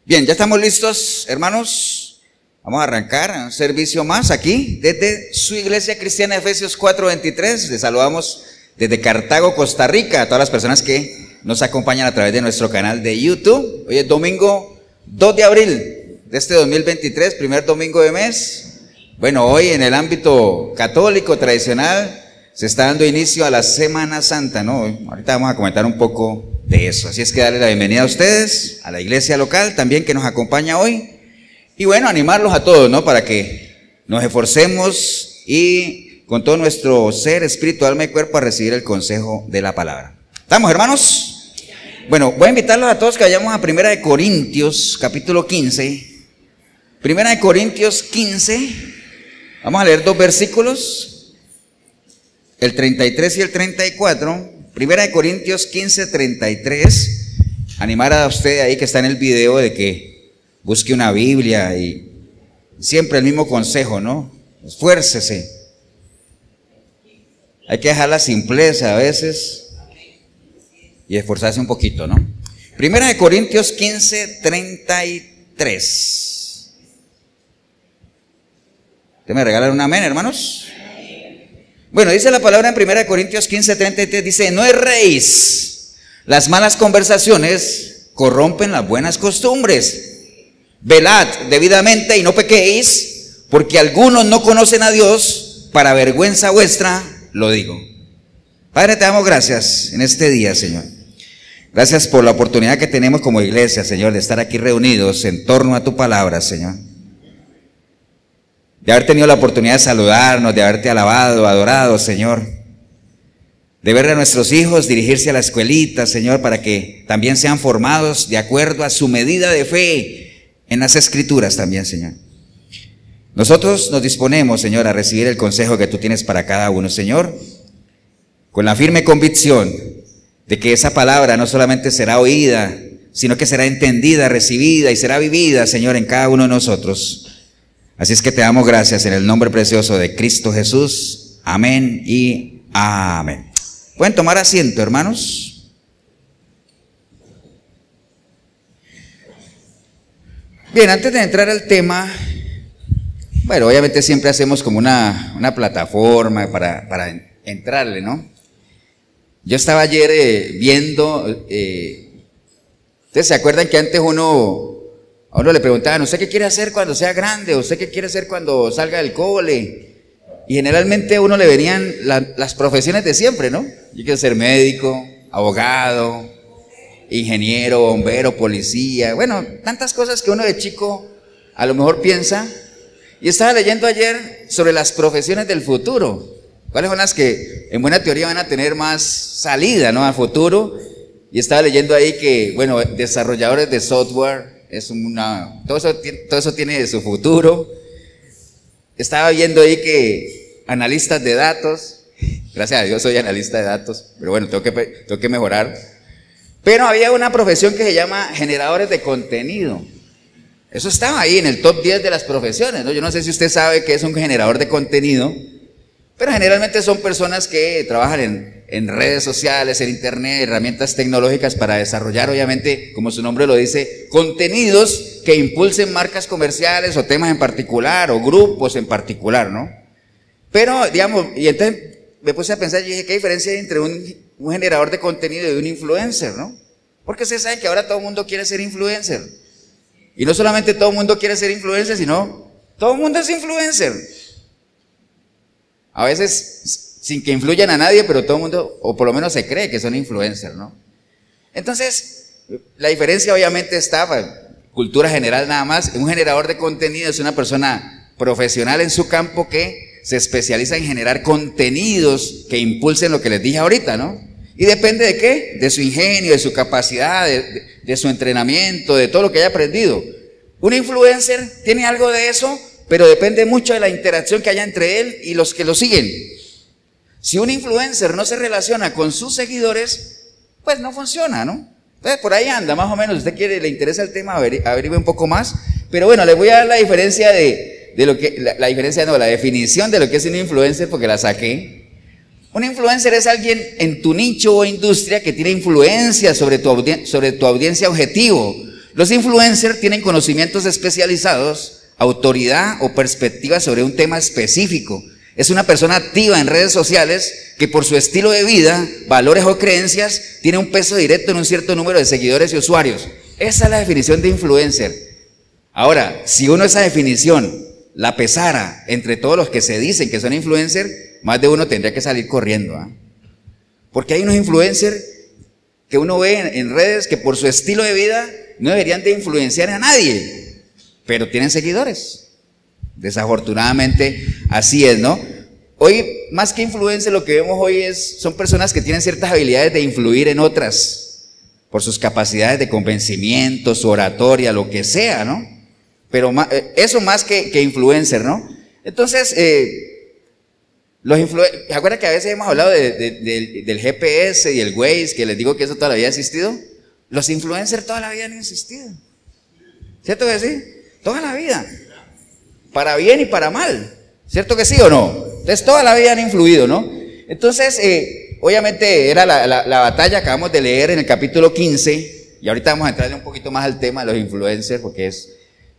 Bien, ya estamos listos, hermanos. Vamos a arrancar un servicio más aquí desde su iglesia cristiana Efesios 4:23. Les saludamos desde Cartago, Costa Rica, a todas las personas que nos acompañan a través de nuestro canal de YouTube. Hoy es domingo 2 de abril de este 2023, primer domingo de mes. Bueno, hoy en el ámbito católico tradicional se está dando inicio a la Semana Santa, ¿no? Ahorita vamos a comentar un poco de eso. Así es que darle la bienvenida a ustedes, a la iglesia local también que nos acompaña hoy. Y bueno, animarlos a todos, ¿no? Para que nos esforcemos y con todo nuestro ser, espíritu, alma y cuerpo a recibir el consejo de la palabra. ¿Estamos, hermanos? Bueno, voy a invitarlos a todos que vayamos a 1 de Corintios, capítulo 15. 1 de Corintios 15. Vamos a leer dos versículos, el 33 y el 34. 1 de Corintios 15, 33. Animar a usted ahí que está en el video de que busque una Biblia y siempre el mismo consejo, ¿no? Esfuércese. Hay que dejar la simpleza a veces y esforzarse un poquito, ¿no? 1 de Corintios 15, 33. ¿Te me regalan un amén, hermanos? Bueno, dice la palabra en 1 Corintios 15, 33, dice: no erréis, las malas conversaciones corrompen las buenas costumbres. Velad debidamente y no pequéis, porque algunos no conocen a Dios, para vergüenza vuestra lo digo. Padre, te damos gracias en este día, Señor. Gracias por la oportunidad que tenemos como iglesia, Señor, de estar aquí reunidos en torno a tu palabra, Señor. De haber tenido la oportunidad de saludarnos, de haberte alabado, adorado, Señor. De ver a nuestros hijos dirigirse a la escuelita, Señor, para que también sean formados de acuerdo a su medida de fe en las Escrituras también, Señor. Nosotros nos disponemos, Señor, a recibir el consejo que tú tienes para cada uno, Señor, con la firme convicción de que esa palabra no solamente será oída, sino que será entendida, recibida y será vivida, Señor, en cada uno de nosotros. Así es que te damos gracias en el nombre precioso de Cristo Jesús. Amén y amén. ¿Pueden tomar asiento, hermanos? Bien, antes de entrar al tema, bueno, obviamente siempre hacemos como una plataforma para entrarle, ¿no? Yo estaba ayer viendo, ¿ustedes se acuerdan que antes a uno le preguntaban: ¿usted qué quiere hacer cuando sea grande? ¿Usted qué quiere hacer cuando salga del cole? Y generalmente a uno le venían las profesiones de siempre, ¿no? Yo quiero ser médico, abogado, ingeniero, bombero, policía. Bueno, tantas cosas que uno de chico a lo mejor piensa. Y estaba leyendo ayer sobre las profesiones del futuro. ¿Cuáles son las que en buena teoría van a tener más salida, ¿no? A futuro. Y estaba leyendo ahí que, bueno, desarrolladores de software. Todo eso tiene su futuro. Estaba viendo ahí que analistas de datos, gracias a Dios soy analista de datos, pero bueno, tengo que mejorar. Pero había una profesión que se llama generadores de contenido. Eso estaba ahí en el top 10 de las profesiones, ¿no? Yo no sé si usted sabe qué es un generador de contenido, pero generalmente son personas que trabajan en redes sociales, en internet, herramientas tecnológicas para desarrollar, obviamente, como su nombre lo dice, contenidos que impulsen marcas comerciales o temas en particular o grupos en particular, ¿no? Pero, digamos, y entonces me puse a pensar y dije: ¿qué diferencia hay entre un generador de contenido y un influencer, no? Porque ustedes saben que ahora todo el mundo quiere ser influencer. Y no solamente todo el mundo quiere ser influencer, sino todo el mundo es influencer. A veces sin que influyan a nadie, pero todo el mundo, o por lo menos se cree que son influencers, ¿no? Entonces, la diferencia obviamente está, cultura general nada más. Un generador de contenido es una persona profesional en su campo que se especializa en generar contenidos que impulsen lo que les dije ahorita, ¿no? Y depende de qué, de su ingenio, de su capacidad, de su entrenamiento, de todo lo que haya aprendido. Un influencer tiene algo de eso, pero depende mucho de la interacción que haya entre él y los que lo siguen. Si un influencer no se relaciona con sus seguidores, pues no funciona, ¿no? Entonces por ahí anda, más o menos. Si usted le interesa el tema, averigüe un poco más. Pero bueno, les voy a dar la diferencia la definición de lo que es un influencer, porque la saqué. Un influencer es alguien en tu nicho o industria que tiene influencia sobre tu audiencia objetivo. Los influencers tienen conocimientos especializados, autoridad o perspectiva sobre un tema específico. Es una persona activa en redes sociales que por su estilo de vida, valores o creencias tiene un peso directo en un cierto número de seguidores y usuarios. Esa es la definición de influencer. Ahora, si uno esa definición la pesara entre todos los que se dicen que son influencers, más de uno tendría que salir corriendo, ¿eh? Porque hay unos influencers que uno ve en redes que por su estilo de vida no deberían de influenciar a nadie, pero tienen seguidores. Desafortunadamente así es, ¿no? Hoy, más que influencia, lo que vemos hoy son personas que tienen ciertas habilidades de influir en otras, por sus capacidades de convencimiento, su oratoria, lo que sea, ¿no? Pero eso más que influencer, ¿no? Entonces, ¿se acuerdan que a veces hemos hablado del GPS y el Waze, que les digo que eso toda la vida ha existido? Los influencers toda la vida han existido. ¿Cierto que sí? Toda la vida. Para bien y para mal. ¿Cierto que sí o no? Entonces toda la vida han influido, ¿no? Entonces, obviamente era la batalla que acabamos de leer en el capítulo 15, y ahorita vamos a entrarle un poquito más al tema de los influencers, porque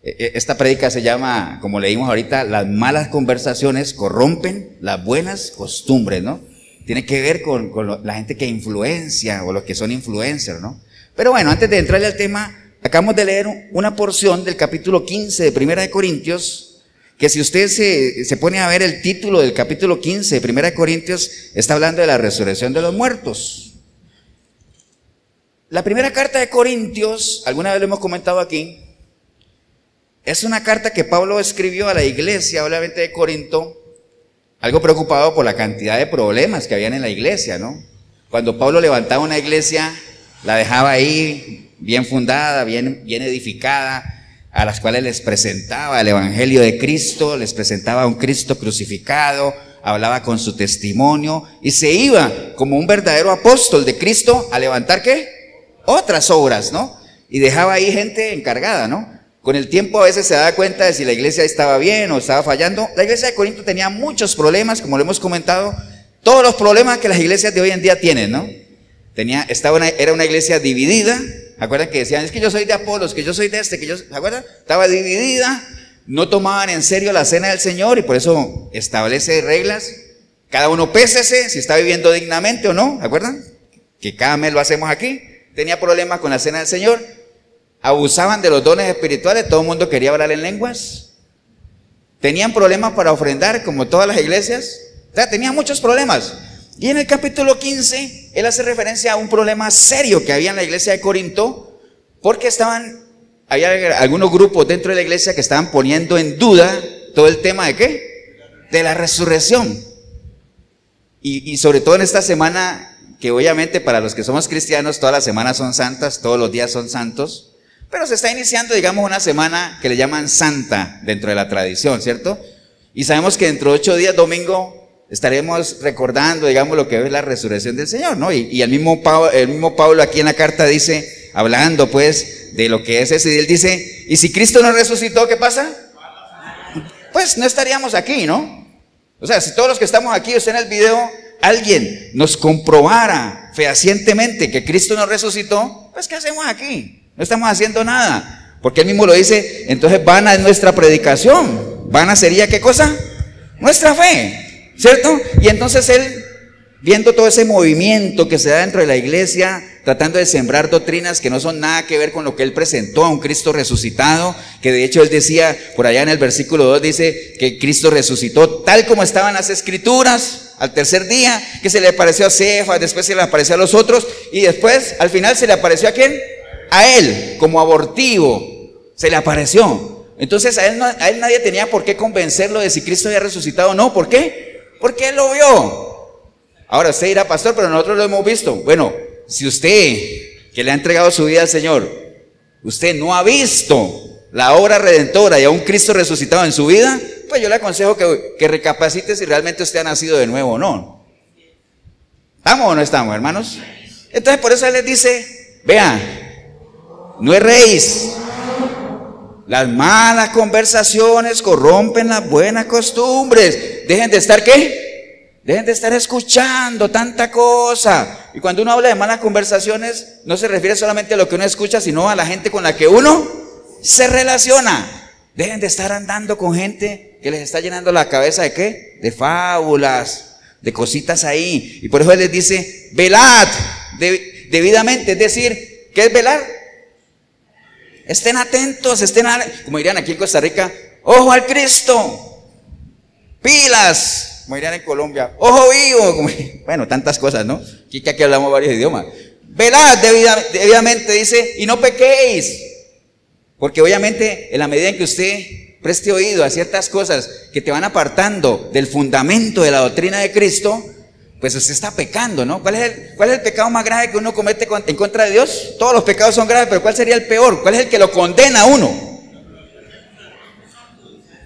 esta prédica se llama, como leímos ahorita, las malas conversaciones corrompen las buenas costumbres, ¿no? Tiene que ver con la gente que influencia, o los que son influencers, ¿no? Pero bueno, antes de entrarle al tema, acabamos de leer una porción del capítulo 15 de 1 de Corintios, que si usted se pone a ver el título del capítulo 15 de 1 de Corintios, está hablando de la resurrección de los muertos. La primera carta de Corintios, alguna vez lo hemos comentado aquí, es una carta que Pablo escribió a la iglesia, obviamente de Corinto, algo preocupado por la cantidad de problemas que habían en la iglesia, ¿no? Cuando Pablo levantaba una iglesia, la dejaba ahí bien fundada, bien edificada, a las cuales les presentaba el evangelio de Cristo, les presentaba a un Cristo crucificado, hablaba con su testimonio y se iba como un verdadero apóstol de Cristo a levantar ¿qué? Otras obras, ¿no? Y dejaba ahí gente encargada, ¿no? Con el tiempo a veces se daba cuenta de si la iglesia estaba bien o estaba fallando. La iglesia de Corinto tenía muchos problemas, como lo hemos comentado, todos los problemas que las iglesias de hoy en día tienen, ¿no? Era una iglesia dividida. ¿Acuerdan que decían, es que yo soy de Apolos, que yo soy de este, ¿se acuerdan? Estaba dividida, no tomaban en serio la cena del Señor y por eso establece reglas. Cada uno pésese si está viviendo dignamente o no, ¿se acuerdan? Que cada mes lo hacemos aquí. Tenía problemas con la cena del Señor, abusaban de los dones espirituales, todo el mundo quería hablar en lenguas. Tenían problemas para ofrendar, como todas las iglesias. O sea, tenían muchos problemas. Y en el capítulo 15, él hace referencia a un problema serio que había en la iglesia de Corinto, porque había algunos grupos dentro de la iglesia que estaban poniendo en duda todo el tema de ¿qué? De la resurrección. Y sobre todo en esta semana, que obviamente para los que somos cristianos, todas las semanas son santas, todos los días son santos, pero se está iniciando, digamos, una semana que le llaman santa dentro de la tradición, ¿cierto? Y sabemos que dentro de 8 días, domingo, estaremos recordando, digamos, lo que es la resurrección del Señor, ¿no? Y el mismo Pablo aquí en la carta dice, hablando pues de lo que es ese, y él dice, ¿y si Cristo no resucitó, qué pasa? Pues no estaríamos aquí, ¿no? O sea, si todos los que estamos aquí, usted en el video, alguien nos comprobara fehacientemente que Cristo no resucitó, pues ¿qué hacemos aquí? No estamos haciendo nada, porque él mismo lo dice, entonces vana es nuestra predicación, vana sería ¿qué cosa? Nuestra fe. ¿Cierto? Y entonces él, viendo todo ese movimiento que se da dentro de la iglesia, tratando de sembrar doctrinas que no son nada que ver con lo que él presentó a un Cristo resucitado, que de hecho él decía, por allá en el versículo 2 dice que Cristo resucitó tal como estaban las escrituras, al tercer día, que se le apareció a Cefas, después se le apareció a los otros, y después, al final, se le apareció ¿a quién? A él, como abortivo, se le apareció. Entonces a él nadie tenía por qué convencerlo de si Cristo había resucitado o no. ¿Por qué? Porque él lo vio. Ahora usted dirá, pastor, pero nosotros lo hemos visto. Bueno, si usted, que le ha entregado su vida al Señor, usted no ha visto la obra redentora y a un Cristo resucitado en su vida, pues yo le aconsejo que recapacite si realmente usted ha nacido de nuevo o no. ¿Estamos o no estamos, hermanos? Entonces por eso él les dice, vean, no erréis. Las malas conversaciones corrompen las buenas costumbres. Dejen de estar ¿qué? Dejen de estar escuchando tanta cosa. Y cuando uno habla de malas conversaciones, no se refiere solamente a lo que uno escucha, sino a la gente con la que uno se relaciona. Dejen de estar andando con gente que les está llenando la cabeza ¿de qué? De fábulas, de cositas ahí. Y por eso Él les dice, velad debidamente. Es decir, ¿qué es velar? Estén atentos, como dirían aquí en Costa Rica, ojo al Cristo, pilas. Como dirían en Colombia, ojo vivo, bueno, tantas cosas, ¿no? Aquí hablamos varios idiomas. Velad debidamente, dice, y no pequéis. Porque obviamente en la medida en que usted preste oído a ciertas cosas que te van apartando del fundamento de la doctrina de Cristo, pues usted está pecando, ¿no? ¿Cuál es el pecado más grave que uno comete en contra de Dios? Todos los pecados son graves, pero ¿cuál sería el peor? ¿Cuál es el que lo condena a uno?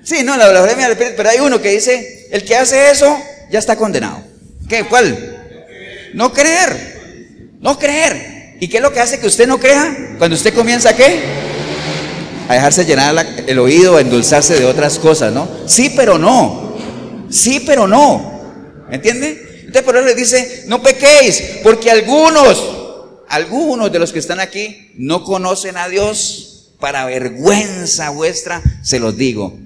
Sí, no, la blasfemia del Espíritu, pero hay uno que dice, el que hace eso ya está condenado. ¿Qué? ¿Cuál? No creer. No creer. ¿Y qué es lo que hace que usted no crea? Cuando usted comienza ¿a qué? A dejarse llenar el oído, a endulzarse de otras cosas, ¿no? Sí, pero no. Sí, pero no. ¿Me entiende? Entonces por eso les dice, no pequéis, porque algunos de los que están aquí no conocen a Dios. Para vergüenza vuestra se los digo.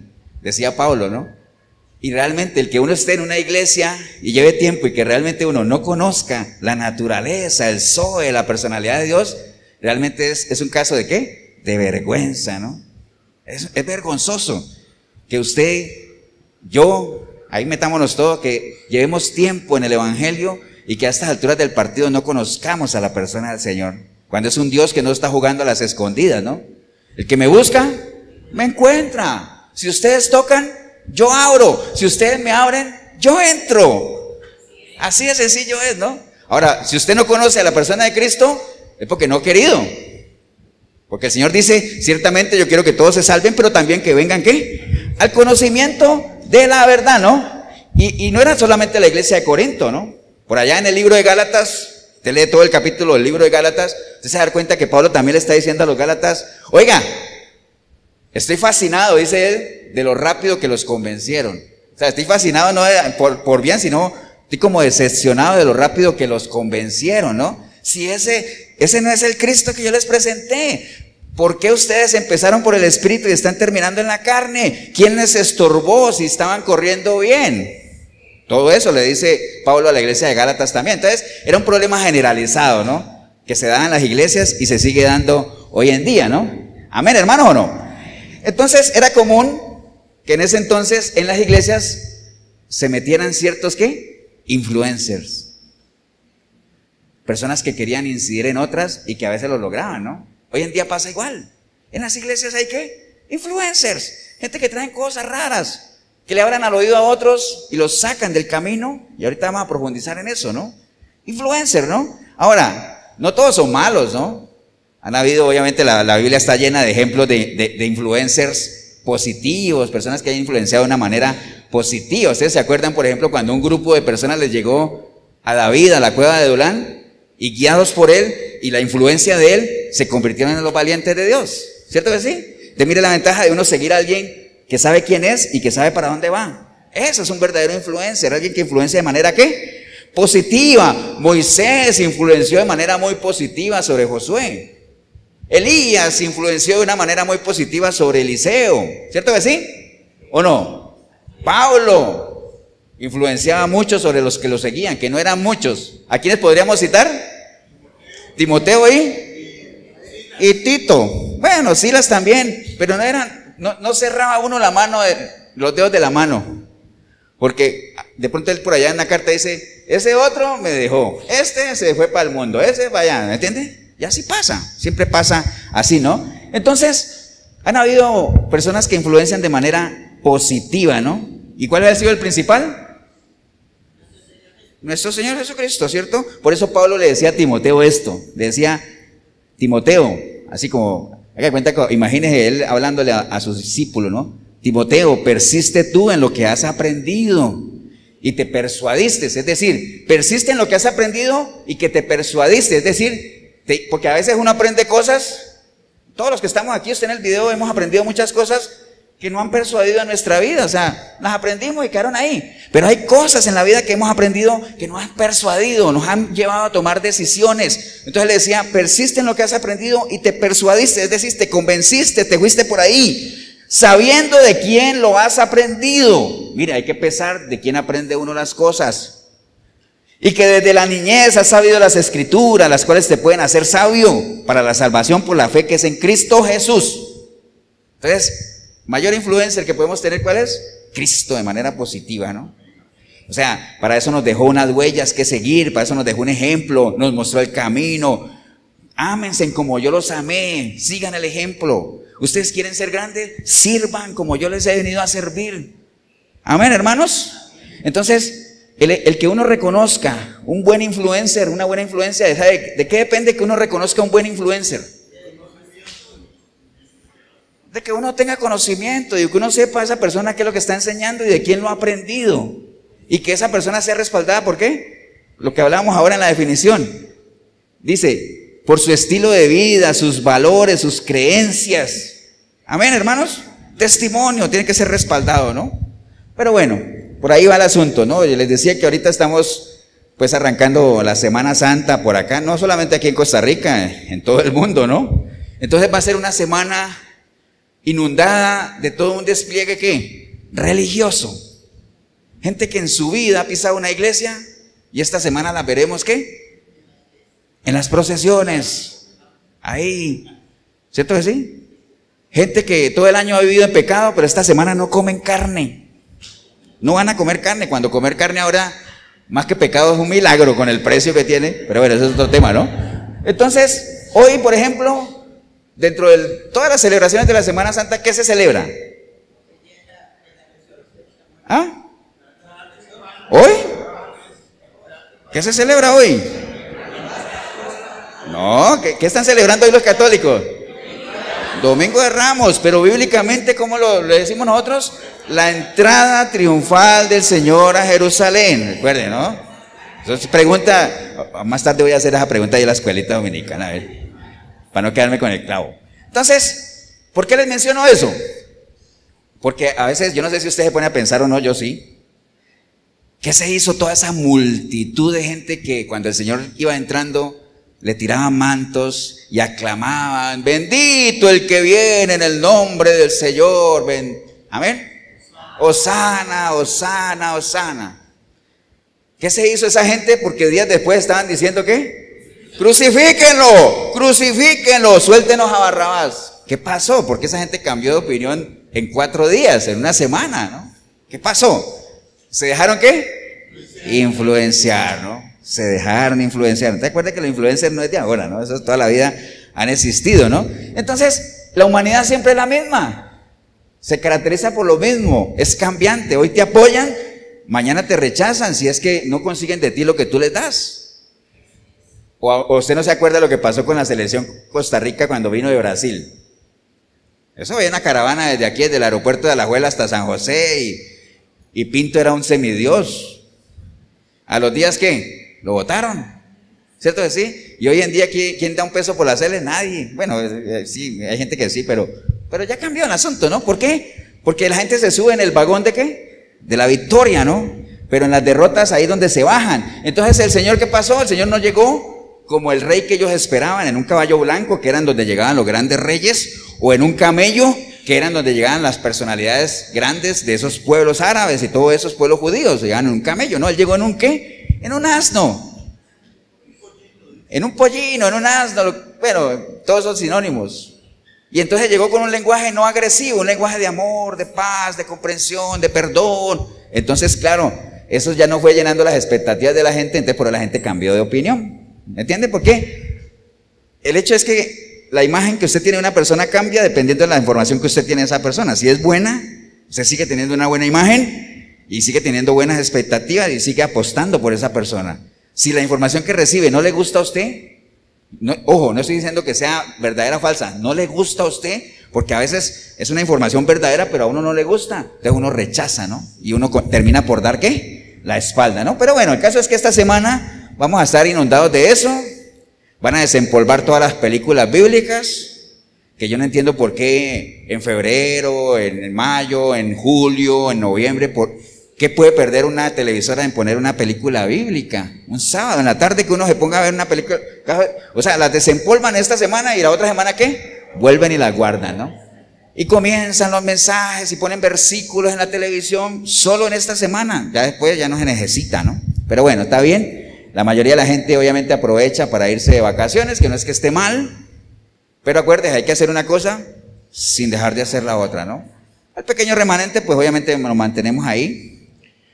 Decía Pablo, ¿no? Y realmente el que uno esté en una iglesia y lleve tiempo y que realmente uno no conozca la naturaleza, el zoe, la personalidad de Dios, realmente es un caso de ¿qué? De vergüenza, ¿no? Es vergonzoso que usted, yo, ahí metámonos todos, que llevemos tiempo en el Evangelio y que a estas alturas del partido no conozcamos a la persona del Señor. Cuando es un Dios que no está jugando a las escondidas, ¿no? El que me busca, me encuentra. Si ustedes tocan, yo abro. Si ustedes me abren, yo entro. Así de sencillo es, ¿no? Ahora, si usted no conoce a la persona de Cristo, es porque no ha querido. Porque el Señor dice, ciertamente yo quiero que todos se salven, pero también que vengan, ¿qué? Al conocimiento de la verdad, ¿no? Y no era solamente la iglesia de Corinto, ¿no? Por allá en el libro de Gálatas, usted lee todo el capítulo del libro de Gálatas, usted se da cuenta que Pablo también le está diciendo a los Gálatas, oiga, estoy fascinado, dice él, de lo rápido que los convencieron. O sea, estoy fascinado no por bien, sino estoy como decepcionado de lo rápido que los convencieron, ¿no? Si ese no es el Cristo que yo les presenté, ¿por qué ustedes empezaron por el Espíritu y están terminando en la carne? ¿Quién les estorbó si estaban corriendo bien? Todo eso le dice Pablo a la iglesia de Gálatas también. Entonces, era un problema generalizado, ¿no? Que se da en las iglesias y se sigue dando hoy en día, ¿no? Amén, hermanos, ¿o no? Entonces era común que en ese entonces en las iglesias se metieran ciertos ¿qué? Influencers. Personas que querían incidir en otras y que a veces lo lograban, ¿no? Hoy en día pasa igual. En las iglesias hay ¿qué? Influencers. Gente que traen cosas raras, que le hablan al oído a otros y los sacan del camino. Y ahorita vamos a profundizar en eso, ¿no? Influencer, ¿no? Ahora, no todos son malos, ¿no? Han habido, obviamente, la Biblia está llena de ejemplos de influencers positivos, personas que han influenciado de una manera positiva. ¿Ustedes se acuerdan, por ejemplo, cuando un grupo de personas les llegó a David, a la cueva de Adulán, y guiados por él y la influencia de él, se convirtieron en los valientes de Dios? ¿Cierto que sí? Te mire la ventaja de uno seguir a alguien que sabe quién es y que sabe para dónde va. Eso es un verdadero influencer, alguien que influencia de manera ¿qué? Positiva. Moisés influenció de manera muy positiva sobre Josué. Elías influenció de una manera muy positiva sobre Eliseo, ¿cierto que sí? ¿O no? Pablo influenciaba mucho sobre los que lo seguían, que no eran muchos. ¿A quiénes podríamos citar? Timoteo y Tito. Bueno, Silas también, pero no cerraba uno la mano, los dedos de la mano. Porque de pronto él por allá en la carta dice, ese otro me dejó, este se fue para el mundo, ese para allá, ¿me entiende? Y así pasa, siempre pasa así, ¿no? Entonces, han habido personas que influencian de manera positiva, ¿no? ¿Y cuál ha sido el principal? Nuestro Señor Jesucristo, ¿cierto? Por eso Pablo le decía a Timoteo esto, le decía, Timoteo, así como, haga cuenta que imagínese él hablándole a sus discípulos, ¿no? Timoteo, persiste tú en lo que has aprendido y te persuadiste, es decir, persiste en lo que has aprendido y que te persuadiste, es decir, porque a veces uno aprende cosas, todos los que estamos aquí, usted en el video hemos aprendido muchas cosas, que no han persuadido a nuestra vida. O sea, las aprendimos y quedaron ahí. Pero hay cosas en la vida que hemos aprendido que nos han persuadido, nos han llevado a tomar decisiones. Entonces le decía, persiste en lo que has aprendido y te persuadiste, es decir, te convenciste, te fuiste por ahí, sabiendo de quién lo has aprendido. Mira, hay que pensar de quién aprende uno las cosas. Y que desde la niñez has sabido las escrituras, las cuales te pueden hacer sabio para la salvación por la fe que es en Cristo Jesús. Entonces, mayor influencer que podemos tener, ¿cuál es? Cristo, de manera positiva, ¿no? O sea, para eso nos dejó unas huellas que seguir, para eso nos dejó un ejemplo, nos mostró el camino. Ámense como yo los amé, sigan el ejemplo. Ustedes quieren ser grandes, sirvan como yo les he venido a servir. Amén, hermanos. Entonces, el que uno reconozca un buen influencer, una buena influencia, ¿de qué depende que uno reconozca un buen influencer? De que uno tenga conocimiento y que uno sepa a esa persona qué es lo que está enseñando y de quién lo ha aprendido. Y que esa persona sea respaldada, ¿por qué? Lo que hablábamos ahora en la definición. Dice, por su estilo de vida, sus valores, sus creencias. Amén, hermanos. Testimonio, tiene que ser respaldado, ¿no? Pero bueno, por ahí va el asunto, ¿no? Yo les decía que ahorita estamos pues arrancando la Semana Santa por acá, no solamente aquí en Costa Rica, en todo el mundo, ¿no? Entonces va a ser una semana inundada de todo un despliegue, ¿qué? Religioso. Gente que en su vida ha pisado una iglesia y esta semana la veremos, ¿qué? En las procesiones, ahí, ¿cierto que sí? Gente que todo el año ha vivido en pecado, pero esta semana no comen carne. No van a comer carne, cuando comer carne ahora, más que pecado, es un milagro con el precio que tiene, pero bueno, ese es otro tema, ¿no? Entonces, hoy, por ejemplo, dentro de todas las celebraciones de la Semana Santa, ¿qué se celebra? ¿Ah? ¿Hoy? ¿Qué se celebra hoy? No, ¿qué están celebrando hoy los católicos? Domingo de Ramos, pero bíblicamente, ¿cómo lo decimos nosotros? La entrada triunfal del Señor a Jerusalén, recuerden, ¿no? Entonces pregunta, más tarde voy a hacer esa pregunta ahí en la escuelita dominicana, a ver, para no quedarme con el clavo. Entonces, ¿por qué les menciono eso? Porque a veces, yo no sé si usted se pone a pensar o no, yo sí. ¿Qué se hizo toda esa multitud de gente que cuando el Señor iba entrando le tiraban mantos y aclamaban, bendito el que viene en el nombre del Señor, amén? Hosana, hosana, hosana. ¿Qué se hizo esa gente? Porque días después estaban diciendo ¿qué? Crucifíquenlo, crucifíquenlo, suéltenos a Barrabás. ¿Qué pasó? Porque esa gente cambió de opinión en 4 días, en una semana, ¿no? ¿Qué pasó? ¿Se dejaron qué? Influenciar, ¿no? Se dejaron influenciar. ¿Te acuerdas que los influencers no es de ahora, ¿no? Eso toda la vida han existido, ¿no? Entonces, la humanidad siempre es la misma. Se caracteriza por lo mismo, es cambiante. Hoy te apoyan, mañana te rechazan si es que no consiguen de ti lo que tú les das. O usted no se acuerda lo que pasó con la selección Costa Rica cuando vino de Brasil. Eso había una caravana desde aquí, desde el aeropuerto de Alajuela hasta San José, y Pinto era un semidios. ¿A los días qué? Lo votaron, ¿cierto que sí? Y hoy en día, ¿quién da un peso por la Cele? Nadie. Bueno, sí, hay gente que sí, pero ya cambió el asunto, ¿no? ¿Por qué? Porque la gente se sube en el vagón de ¿qué? De la victoria, ¿no? Pero en las derrotas ahí donde se bajan. Entonces el Señor, ¿qué pasó? El Señor no llegó como el rey que ellos esperaban, en un caballo blanco, que eran donde llegaban los grandes reyes, o en un camello, que eran donde llegaban las personalidades grandes de esos pueblos árabes y todos esos pueblos judíos, llegaban en un camello, ¿no? Él llegó en un ¿qué? En un asno. En un pollino, en un asno, bueno, todos son sinónimos. Y entonces llegó con un lenguaje no agresivo, un lenguaje de amor, de paz, de comprensión, de perdón. Entonces, claro, eso ya no fue llenando las expectativas de la gente, entonces por eso la gente cambió de opinión. ¿Me entiende por qué? El hecho es que la imagen que usted tiene de una persona cambia dependiendo de la información que usted tiene de esa persona. Si es buena, usted sigue teniendo una buena imagen y sigue teniendo buenas expectativas y sigue apostando por esa persona. Si la información que recibe no le gusta a usted, no, ojo, no estoy diciendo que sea verdadera o falsa, no le gusta a usted, porque a veces es una información verdadera, pero a uno no le gusta, entonces uno rechaza, ¿no? Y uno termina por dar ¿qué? La espalda, ¿no? Pero bueno, el caso es que esta semana vamos a estar inundados de eso, van a desempolvar todas las películas bíblicas, que yo no entiendo por qué en febrero, en mayo, en julio, en noviembre, ¿qué puede perder una televisora en poner una película bíblica? Un sábado en la tarde que uno se ponga a ver una película, o sea, las desempolvan esta semana y la otra semana ¿qué? Vuelven y las guardan, ¿no? Y comienzan los mensajes y ponen versículos en la televisión solo en esta semana, ya después ya no se necesita, ¿no? Pero bueno, está bien, la mayoría de la gente obviamente aprovecha para irse de vacaciones, que no es que esté mal, pero acuérdense, hay que hacer una cosa sin dejar de hacer la otra, ¿no? Al pequeño remanente, pues obviamente lo mantenemos ahí.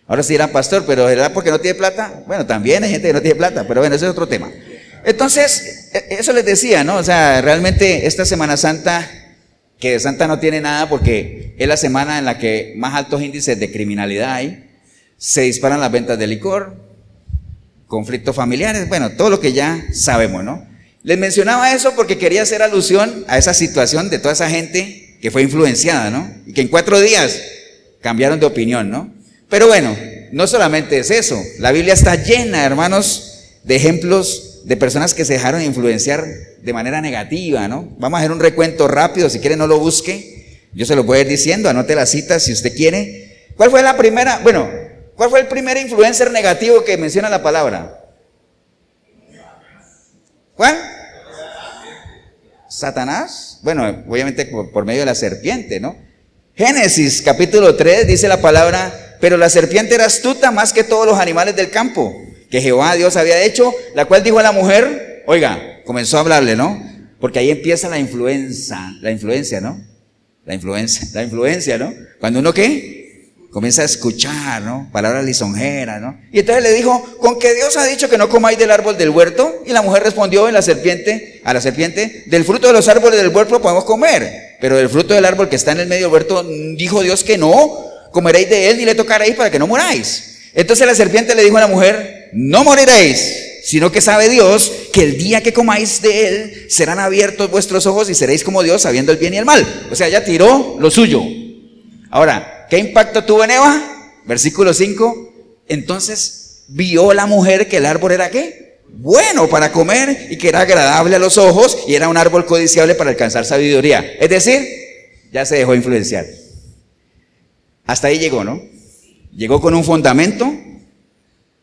Ahora sí dirán, pastor, pero ¿verdad porque no tiene plata? Bueno, también hay gente que no tiene plata, pero bueno, ese es otro tema. Entonces, eso les decía, ¿no? O sea, realmente esta Semana Santa, que de Santa no tiene nada porque es la semana en la que más altos índices de criminalidad hay, se disparan las ventas de licor, conflictos familiares, bueno, todo lo que ya sabemos, ¿no? Les mencionaba eso porque quería hacer alusión a esa situación de toda esa gente que fue influenciada, ¿no? Y que en 4 días cambiaron de opinión, ¿no? Pero bueno, no solamente es eso, la Biblia está llena, hermanos, de ejemplos de personas que se dejaron influenciar de manera negativa, ¿no? Vamos a hacer un recuento rápido, si quiere no lo busque, yo se lo voy a ir diciendo, anote las citas si usted quiere. ¿Cuál fue la primera, cuál fue el primer influencer negativo que menciona la palabra? ¿Cuál? Satanás. Bueno, obviamente por medio de la serpiente, ¿no? Génesis capítulo 3 dice la palabra, pero la serpiente era astuta más que todos los animales del campo que Jehová Dios había hecho, la cual dijo a la mujer, oiga, comenzó a hablarle, ¿no? Porque ahí empieza la influencia, ¿no? La influencia, ¿no? Cuando uno ¿qué? Comienza a escuchar, ¿no? Palabras lisonjeras, ¿no? Y entonces le dijo, ¿con que Dios ha dicho que no comáis del árbol del huerto? Y la mujer respondió a la serpiente, del fruto de los árboles del huerto podemos comer, pero del fruto del árbol que está en el medio del huerto, dijo Dios que no, comeréis de él ni le tocaréis para que no muráis. Entonces la serpiente le dijo a la mujer, no moriréis, sino que sabe Dios que el día que comáis de él, serán abiertos vuestros ojos y seréis como Dios, sabiendo el bien y el mal. O sea, ella tiró lo suyo. Ahora, ¿qué impacto tuvo en Eva? Versículo 5. Entonces vio la mujer que el árbol era ¿qué? Bueno para comer y que era agradable a los ojos y era un árbol codiciable para alcanzar sabiduría. Es decir, ya se dejó influenciar. Hasta ahí llegó, ¿no? Llegó con un fundamento,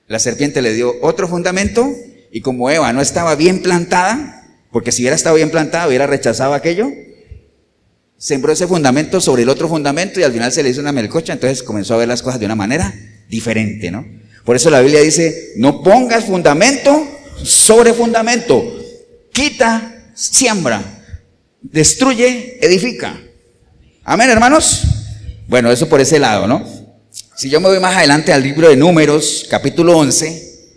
la serpiente le dio otro fundamento y como Eva no estaba bien plantada, porque si hubiera estado bien plantada hubiera rechazado aquello, sembró ese fundamento sobre el otro fundamento y al final se le hizo una melcocha, entonces comenzó a ver las cosas de una manera diferente, ¿no? Por eso la Biblia dice, no pongas fundamento sobre fundamento, quita, siembra, destruye, edifica. Amén, hermanos. Bueno, eso por ese lado, ¿no? Si yo me voy más adelante al libro de Números, capítulo 11,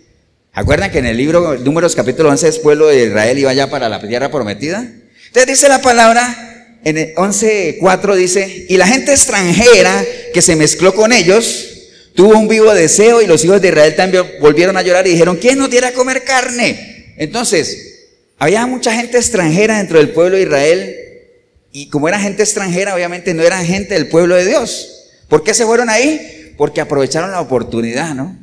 ¿acuerdan que en el libro de Números, capítulo 11, el pueblo de Israel iba ya para la tierra prometida? Entonces dice la palabra, en el 11:4 dice, y la gente extranjera que se mezcló con ellos, tuvo un vivo deseo y los hijos de Israel también volvieron a llorar y dijeron, ¿quién nos diera a comer carne? Entonces, había mucha gente extranjera dentro del pueblo de Israel y como era gente extranjera, obviamente no eran gente del pueblo de Dios. ¿Por qué se fueron ahí? Porque aprovecharon la oportunidad, ¿no?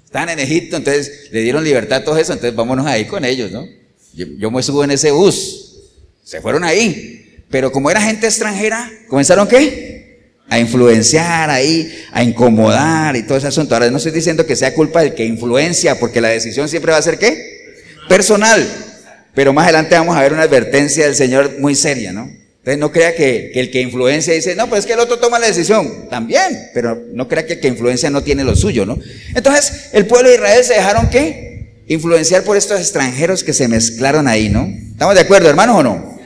Estaban en Egipto, entonces le dieron libertad a todo eso, entonces vámonos ahí con ellos, ¿no? Yo me subo en ese bus, se fueron ahí, pero como era gente extranjera, ¿comenzaron qué? A influenciar ahí, a incomodar y todo ese asunto. Ahora no estoy diciendo que sea culpa del que influencia, porque la decisión siempre va a ser ¿qué? Personal, pero más adelante vamos a ver una advertencia del Señor muy seria, ¿no? Entonces no crea que el que influencia dice, no, pues es que el otro toma la decisión, también, pero no crea que el que influencia no tiene lo suyo, ¿no? Entonces el pueblo de Israel se dejaron ¿qué? Influenciar por estos extranjeros que se mezclaron ahí, ¿no? ¿Estamos de acuerdo, hermanos, o no?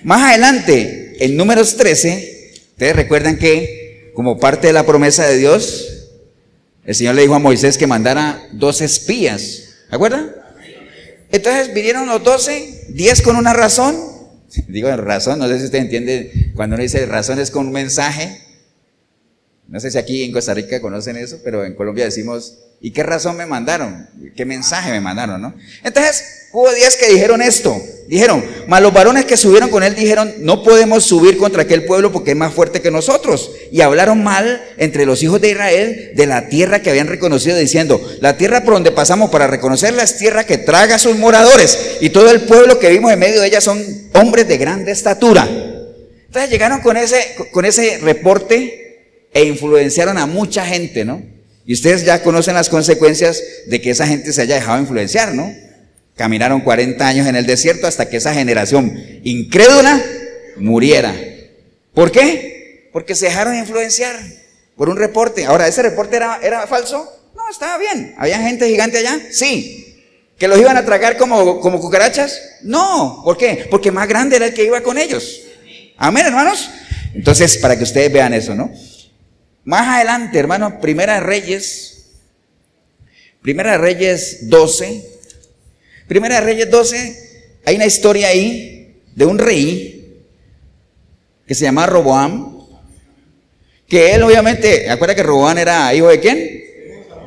Más adelante, en Números 13, ustedes recuerdan que como parte de la promesa de Dios, el Señor le dijo a Moisés que mandara 12 espías, ¿se acuerdan? Entonces vinieron los 12, 10 con una razón. Digo razón, no sé si usted entiende, cuando uno dice razón es con un mensaje. No sé si aquí en Costa Rica conocen eso, pero en Colombia decimos, ¿y qué razón me mandaron? ¿Qué mensaje me mandaron, no? Entonces, hubo 10 que dijeron esto, dijeron, mas los varones que subieron con él dijeron, no podemos subir contra aquel pueblo porque es más fuerte que nosotros. Y hablaron mal entre los hijos de Israel de la tierra que habían reconocido, diciendo, la tierra por donde pasamos para reconocerla es tierra que traga a sus moradores, y todo el pueblo que vimos en medio de ella son hombres de grande estatura. Entonces llegaron con ese reporte e influenciaron a mucha gente, ¿no? Y ustedes ya conocen las consecuencias de que esa gente se haya dejado influenciar, ¿no? Caminaron 40 años en el desierto hasta que esa generación incrédula muriera. ¿Por qué? Porque se dejaron influenciar por un reporte. Ahora, ¿ese reporte era falso? No, estaba bien. ¿Había gente gigante allá? Sí. ¿Que los iban a tragar como cucarachas? No. ¿Por qué? Porque más grande era el que iba con ellos. Amén, hermanos. Entonces, para que ustedes vean eso, ¿no? Más adelante, hermanos, Primera de Reyes 12. Primera de Reyes 12, hay una historia ahí de un rey que se llama Roboam, que él obviamente, ¿acuerda que Roboam era hijo de quién?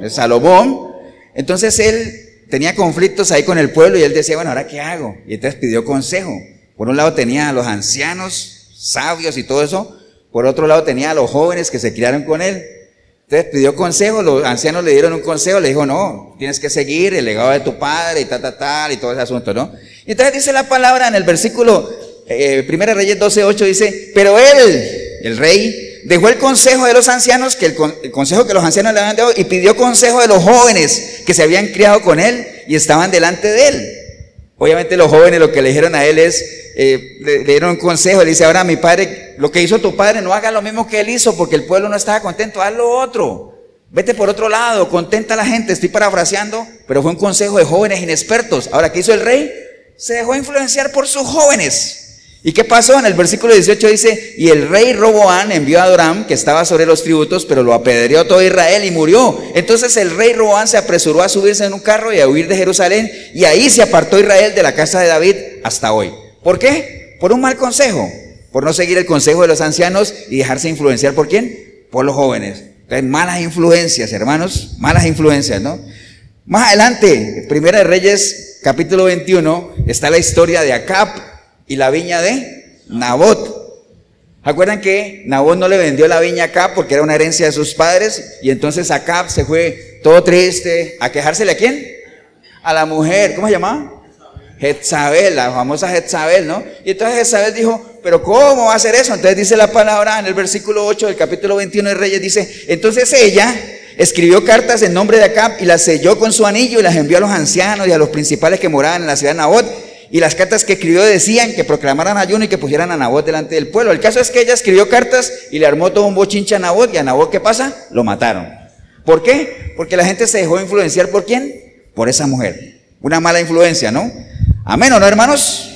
De Salomón. Entonces él tenía conflictos ahí con el pueblo y él decía, bueno, ¿ahora qué hago? Y entonces pidió consejo. Por un lado tenía a los ancianos, sabios y todo eso. Por otro lado tenía a los jóvenes que se criaron con él. Entonces pidió consejo, los ancianos le dieron un consejo, le dijo, no, tienes que seguir el legado de tu padre y tal, y todo ese asunto, ¿no? Y entonces dice la palabra en el versículo, Primera Reyes 12:8 dice, pero él, el rey, dejó el consejo de los ancianos, que el consejo que los ancianos le habían dado, y pidió consejo de los jóvenes que se habían criado con él y estaban delante de él. Obviamente los jóvenes lo que le dijeron a él es, le dieron un consejo, le dice, ahora mi padre, lo que hizo tu padre, no haga lo mismo que él hizo, porque el pueblo no estaba contento, haz lo otro, vete por otro lado, contenta a la gente. Estoy parafraseando, pero fue un consejo de jóvenes inexpertos. Ahora, ¿qué hizo el rey? Se dejó influenciar por sus jóvenes. ¿Y qué pasó? En el versículo 18 dice, y el rey Roboam envió a Adoram, que estaba sobre los tributos, pero lo apedreó todo Israel y murió. Entonces el rey Roboam se apresuró a subirse en un carro y a huir de Jerusalén, y ahí se apartó Israel de la casa de David hasta hoy. ¿Por qué? Por un mal consejo, por no seguir el consejo de los ancianos y dejarse influenciar. ¿Por quién? Por los jóvenes. Entonces, malas influencias, hermanos, malas influencias, ¿no? Más adelante, Primera de Reyes, capítulo 21, está la historia de Acab y la viña de Nabot. ¿Acuerdan que Nabot no le vendió la viña a Acab porque era una herencia de sus padres? Y entonces Acab se fue todo triste a quejársele ¿a quién? A la mujer, ¿cómo se llamaba? Jezabel, la famosa Jezabel, ¿no? Y entonces Jezabel dijo, pero ¿cómo va a hacer eso? Entonces dice la palabra en el versículo 8 del capítulo 21 de Reyes, dice, entonces ella escribió cartas en nombre de Acab y las selló con su anillo y las envió a los ancianos y a los principales que moraban en la ciudad de Nabot. Y las cartas que escribió decían que proclamaran ayuno y que pusieran a Nabot delante del pueblo. El caso es que ella escribió cartas y le armó todo un bochinche a Nabot, y a Nabot, ¿qué pasa? Lo mataron. ¿Por qué? Porque la gente se dejó influenciar, ¿por quién? Por esa mujer. Una mala influencia, ¿no? Amén, ¿o no, hermanos?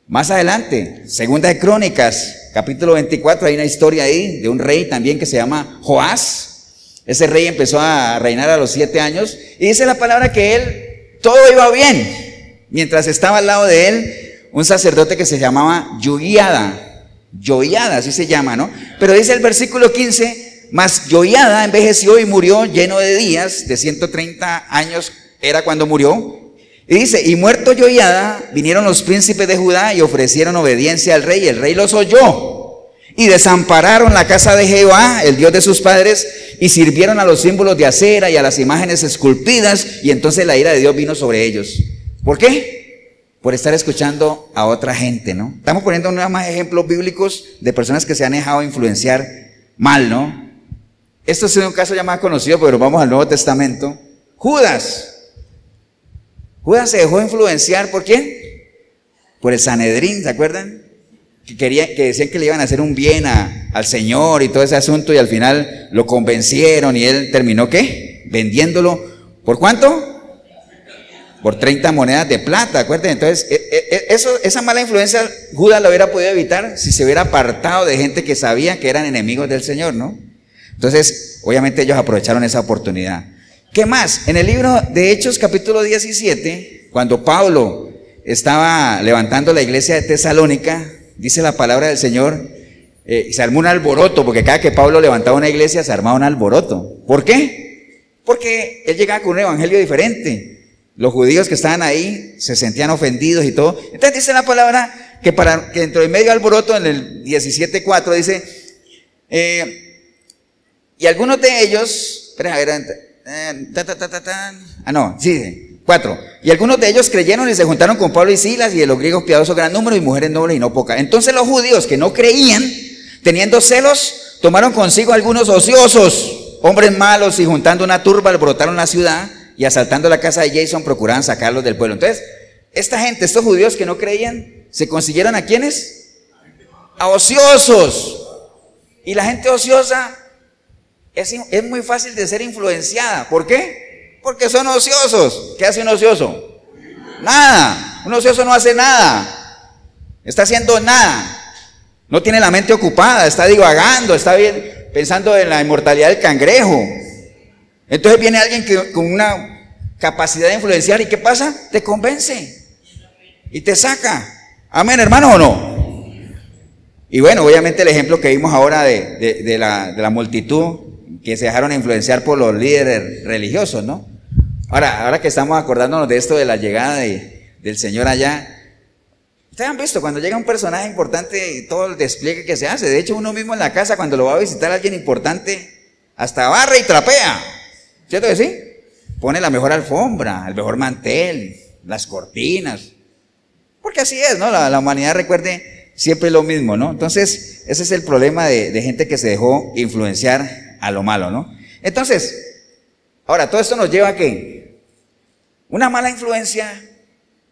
Más adelante, Segunda de Crónicas, capítulo 24, hay una historia ahí de un rey también que se llama Joás. Ese rey empezó a reinar a los 7 años y dice la palabra que él, todo iba bien. Mientras estaba al lado de él un sacerdote que se llamaba Joiada, así se llama, ¿no? Pero dice el versículo 15, mas Joiada envejeció y murió lleno de días, de 130 años era cuando murió. Y dice, y muerto Joiada, vinieron los príncipes de Judá y ofrecieron obediencia al rey, y el rey los oyó. Y desampararon la casa de Jehová, el Dios de sus padres, y sirvieron a los símbolos de acera y a las imágenes esculpidas, y entonces la ira de Dios vino sobre ellos. ¿Por qué? Por estar escuchando a otra gente, ¿no? Estamos poniendo unos más ejemplos bíblicos de personas que se han dejado influenciar mal, ¿no? Esto es un caso ya más conocido, pero vamos al Nuevo Testamento. Judas se dejó influenciar, ¿por quién? Por el Sanedrín, ¿se acuerdan? Que decían que le iban a hacer un bien al Señor y todo ese asunto, y al final lo convencieron y él terminó, ¿qué? Vendiéndolo, ¿por cuánto? Por 30 monedas de plata, acuérdense. Entonces, esa mala influencia Judas la hubiera podido evitar si se hubiera apartado de gente que sabía que eran enemigos del Señor, ¿no? Entonces, obviamente ellos aprovecharon esa oportunidad. ¿Qué más? En el libro de Hechos, capítulo 17, cuando Pablo estaba levantando la iglesia de Tesalónica, dice la palabra del Señor, se armó un alboroto, porque cada que Pablo levantaba una iglesia se armaba un alboroto. ¿Por qué? Porque él llegaba con un evangelio diferente. Los judíos que estaban ahí se sentían ofendidos y todo. Entonces dice la palabra que dentro del medio alboroto, en el 17:4 dice, y algunos de ellos, espera, a ver, 4. Y algunos de ellos creyeron y se juntaron con Pablo y Silas, y de los griegos piadosos gran número, y mujeres nobles y no pocas. Entonces los judíos que no creían, teniendo celos, tomaron consigo algunos ociosos, hombres malos, y juntando una turba alborotaron la ciudad, y asaltando la casa de Jason procuraban sacarlos del pueblo. Entonces, esta gente, estos judíos que no creían, ¿se consiguieron a quiénes? A ociosos. Y la gente ociosa es muy fácil de ser influenciada. ¿Por qué? Porque son ociosos. ¿Qué hace un ocioso? Nada. Un ocioso no hace nada. Está haciendo nada. No tiene la mente ocupada, está divagando, está bien, pensando en la inmortalidad del cangrejo. Entonces viene alguien con una capacidad de influenciar, ¿y qué pasa? Te convence y te saca. Amén, hermano, ¿o no? Y bueno, obviamente el ejemplo que vimos ahora de la multitud que se dejaron influenciar por los líderes religiosos, ¿no? Ahora que estamos acordándonos de esto de la llegada del Señor allá, ustedes han visto cuando llega un personaje importante todo el despliegue que se hace. De hecho, uno mismo en la casa, cuando lo va a visitar a alguien importante, hasta barre y trapea, ¿cierto que sí? Pone la mejor alfombra, el mejor mantel, las cortinas, porque así es, ¿no? La humanidad, recuerde, siempre es lo mismo, ¿no? Entonces, ese es el problema de gente que se dejó influenciar a lo malo, ¿no? Entonces, ahora, todo esto nos lleva a que una mala influencia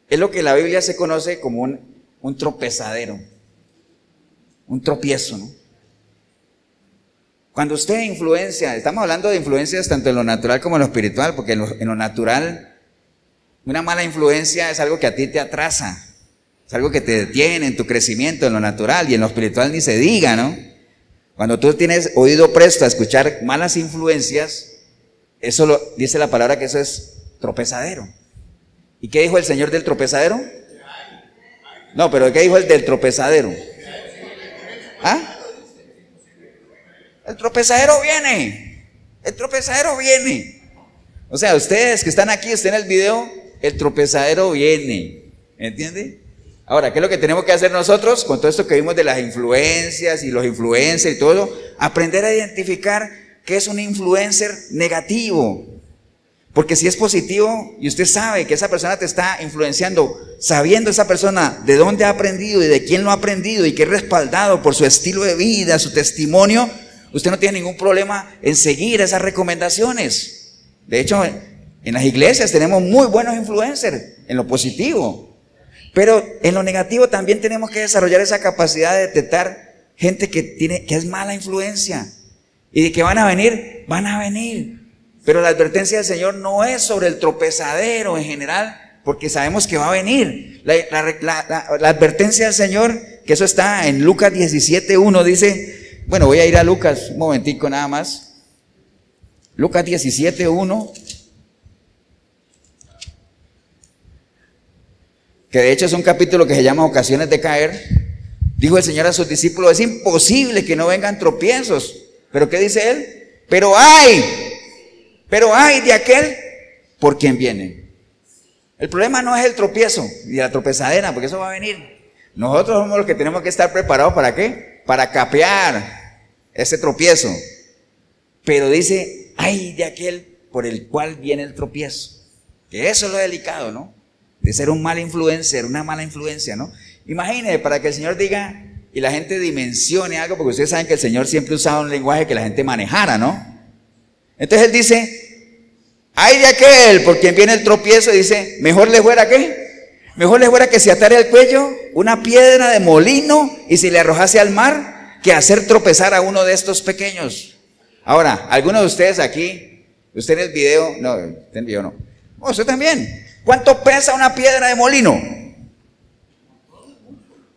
es lo que la Biblia se conoce como un tropezadero, un tropiezo, ¿no? Cuando usted influencia, estamos hablando de influencias tanto en lo natural como en lo espiritual, porque en lo natural, una mala influencia es algo que a ti te atrasa, es algo que te detiene en tu crecimiento en lo natural, y en lo espiritual ni se diga, ¿no? Cuando tú tienes oído presto a escuchar malas influencias, dice la palabra que eso es tropezadero. ¿Y qué dijo el Señor del tropezadero? No, pero ¿qué dijo el del tropezadero? ¿Ah? El tropezadero viene. El tropezadero viene. O sea, ustedes que están aquí, estén en el video, el tropezadero viene. ¿Entiende? Ahora, ¿qué es lo que tenemos que hacer nosotros con todo esto que vimos de las influencias y los influencers y todo eso? Aprender a identificar qué es un influencer negativo. Porque si es positivo y usted sabe que esa persona te está influenciando, sabiendo esa persona de dónde ha aprendido y de quién lo ha aprendido y que es respaldado por su estilo de vida, su testimonio, usted no tiene ningún problema en seguir esas recomendaciones. De hecho, en las iglesias tenemos muy buenos influencers en lo positivo, pero en lo negativo también tenemos que desarrollar esa capacidad de detectar gente que es mala influencia y de que van a venir. Pero la advertencia del Señor no es sobre el tropezadero en general, porque sabemos que va a venir. La advertencia del Señor, que eso está en Lucas 17:1, dice, bueno, voy a ir a Lucas un momentico nada más. Lucas 17:1, que de hecho es un capítulo que se llama Ocasiones de caer. Dijo el Señor a sus discípulos, es imposible que no vengan tropiezos. ¿Pero qué dice Él? Pero hay de aquel por quien viene. El problema no es el tropiezo y la tropezadera, porque eso va a venir. Nosotros somos los que tenemos que estar preparados ¿para qué? Para capear ese tropiezo. Pero dice, hay de aquel por el cual viene el tropiezo. Que eso es lo delicado, ¿no? De ser un mal influencer, una mala influencia, ¿no? Imagínese, para que el Señor diga y la gente dimensione algo, porque ustedes saben que el Señor siempre usaba un lenguaje que la gente manejara, ¿no? Entonces Él dice, ay de aquel por quien viene el tropiezo, dice, mejor le fuera ¿qué? Mejor le fuera que se atara el cuello una piedra de molino y se le arrojase al mar, que hacer tropezar a uno de estos pequeños. Ahora, algunos de ustedes aquí, usted en el video, no, usted en el video no, usted también, ¿cuánto pesa una piedra de molino?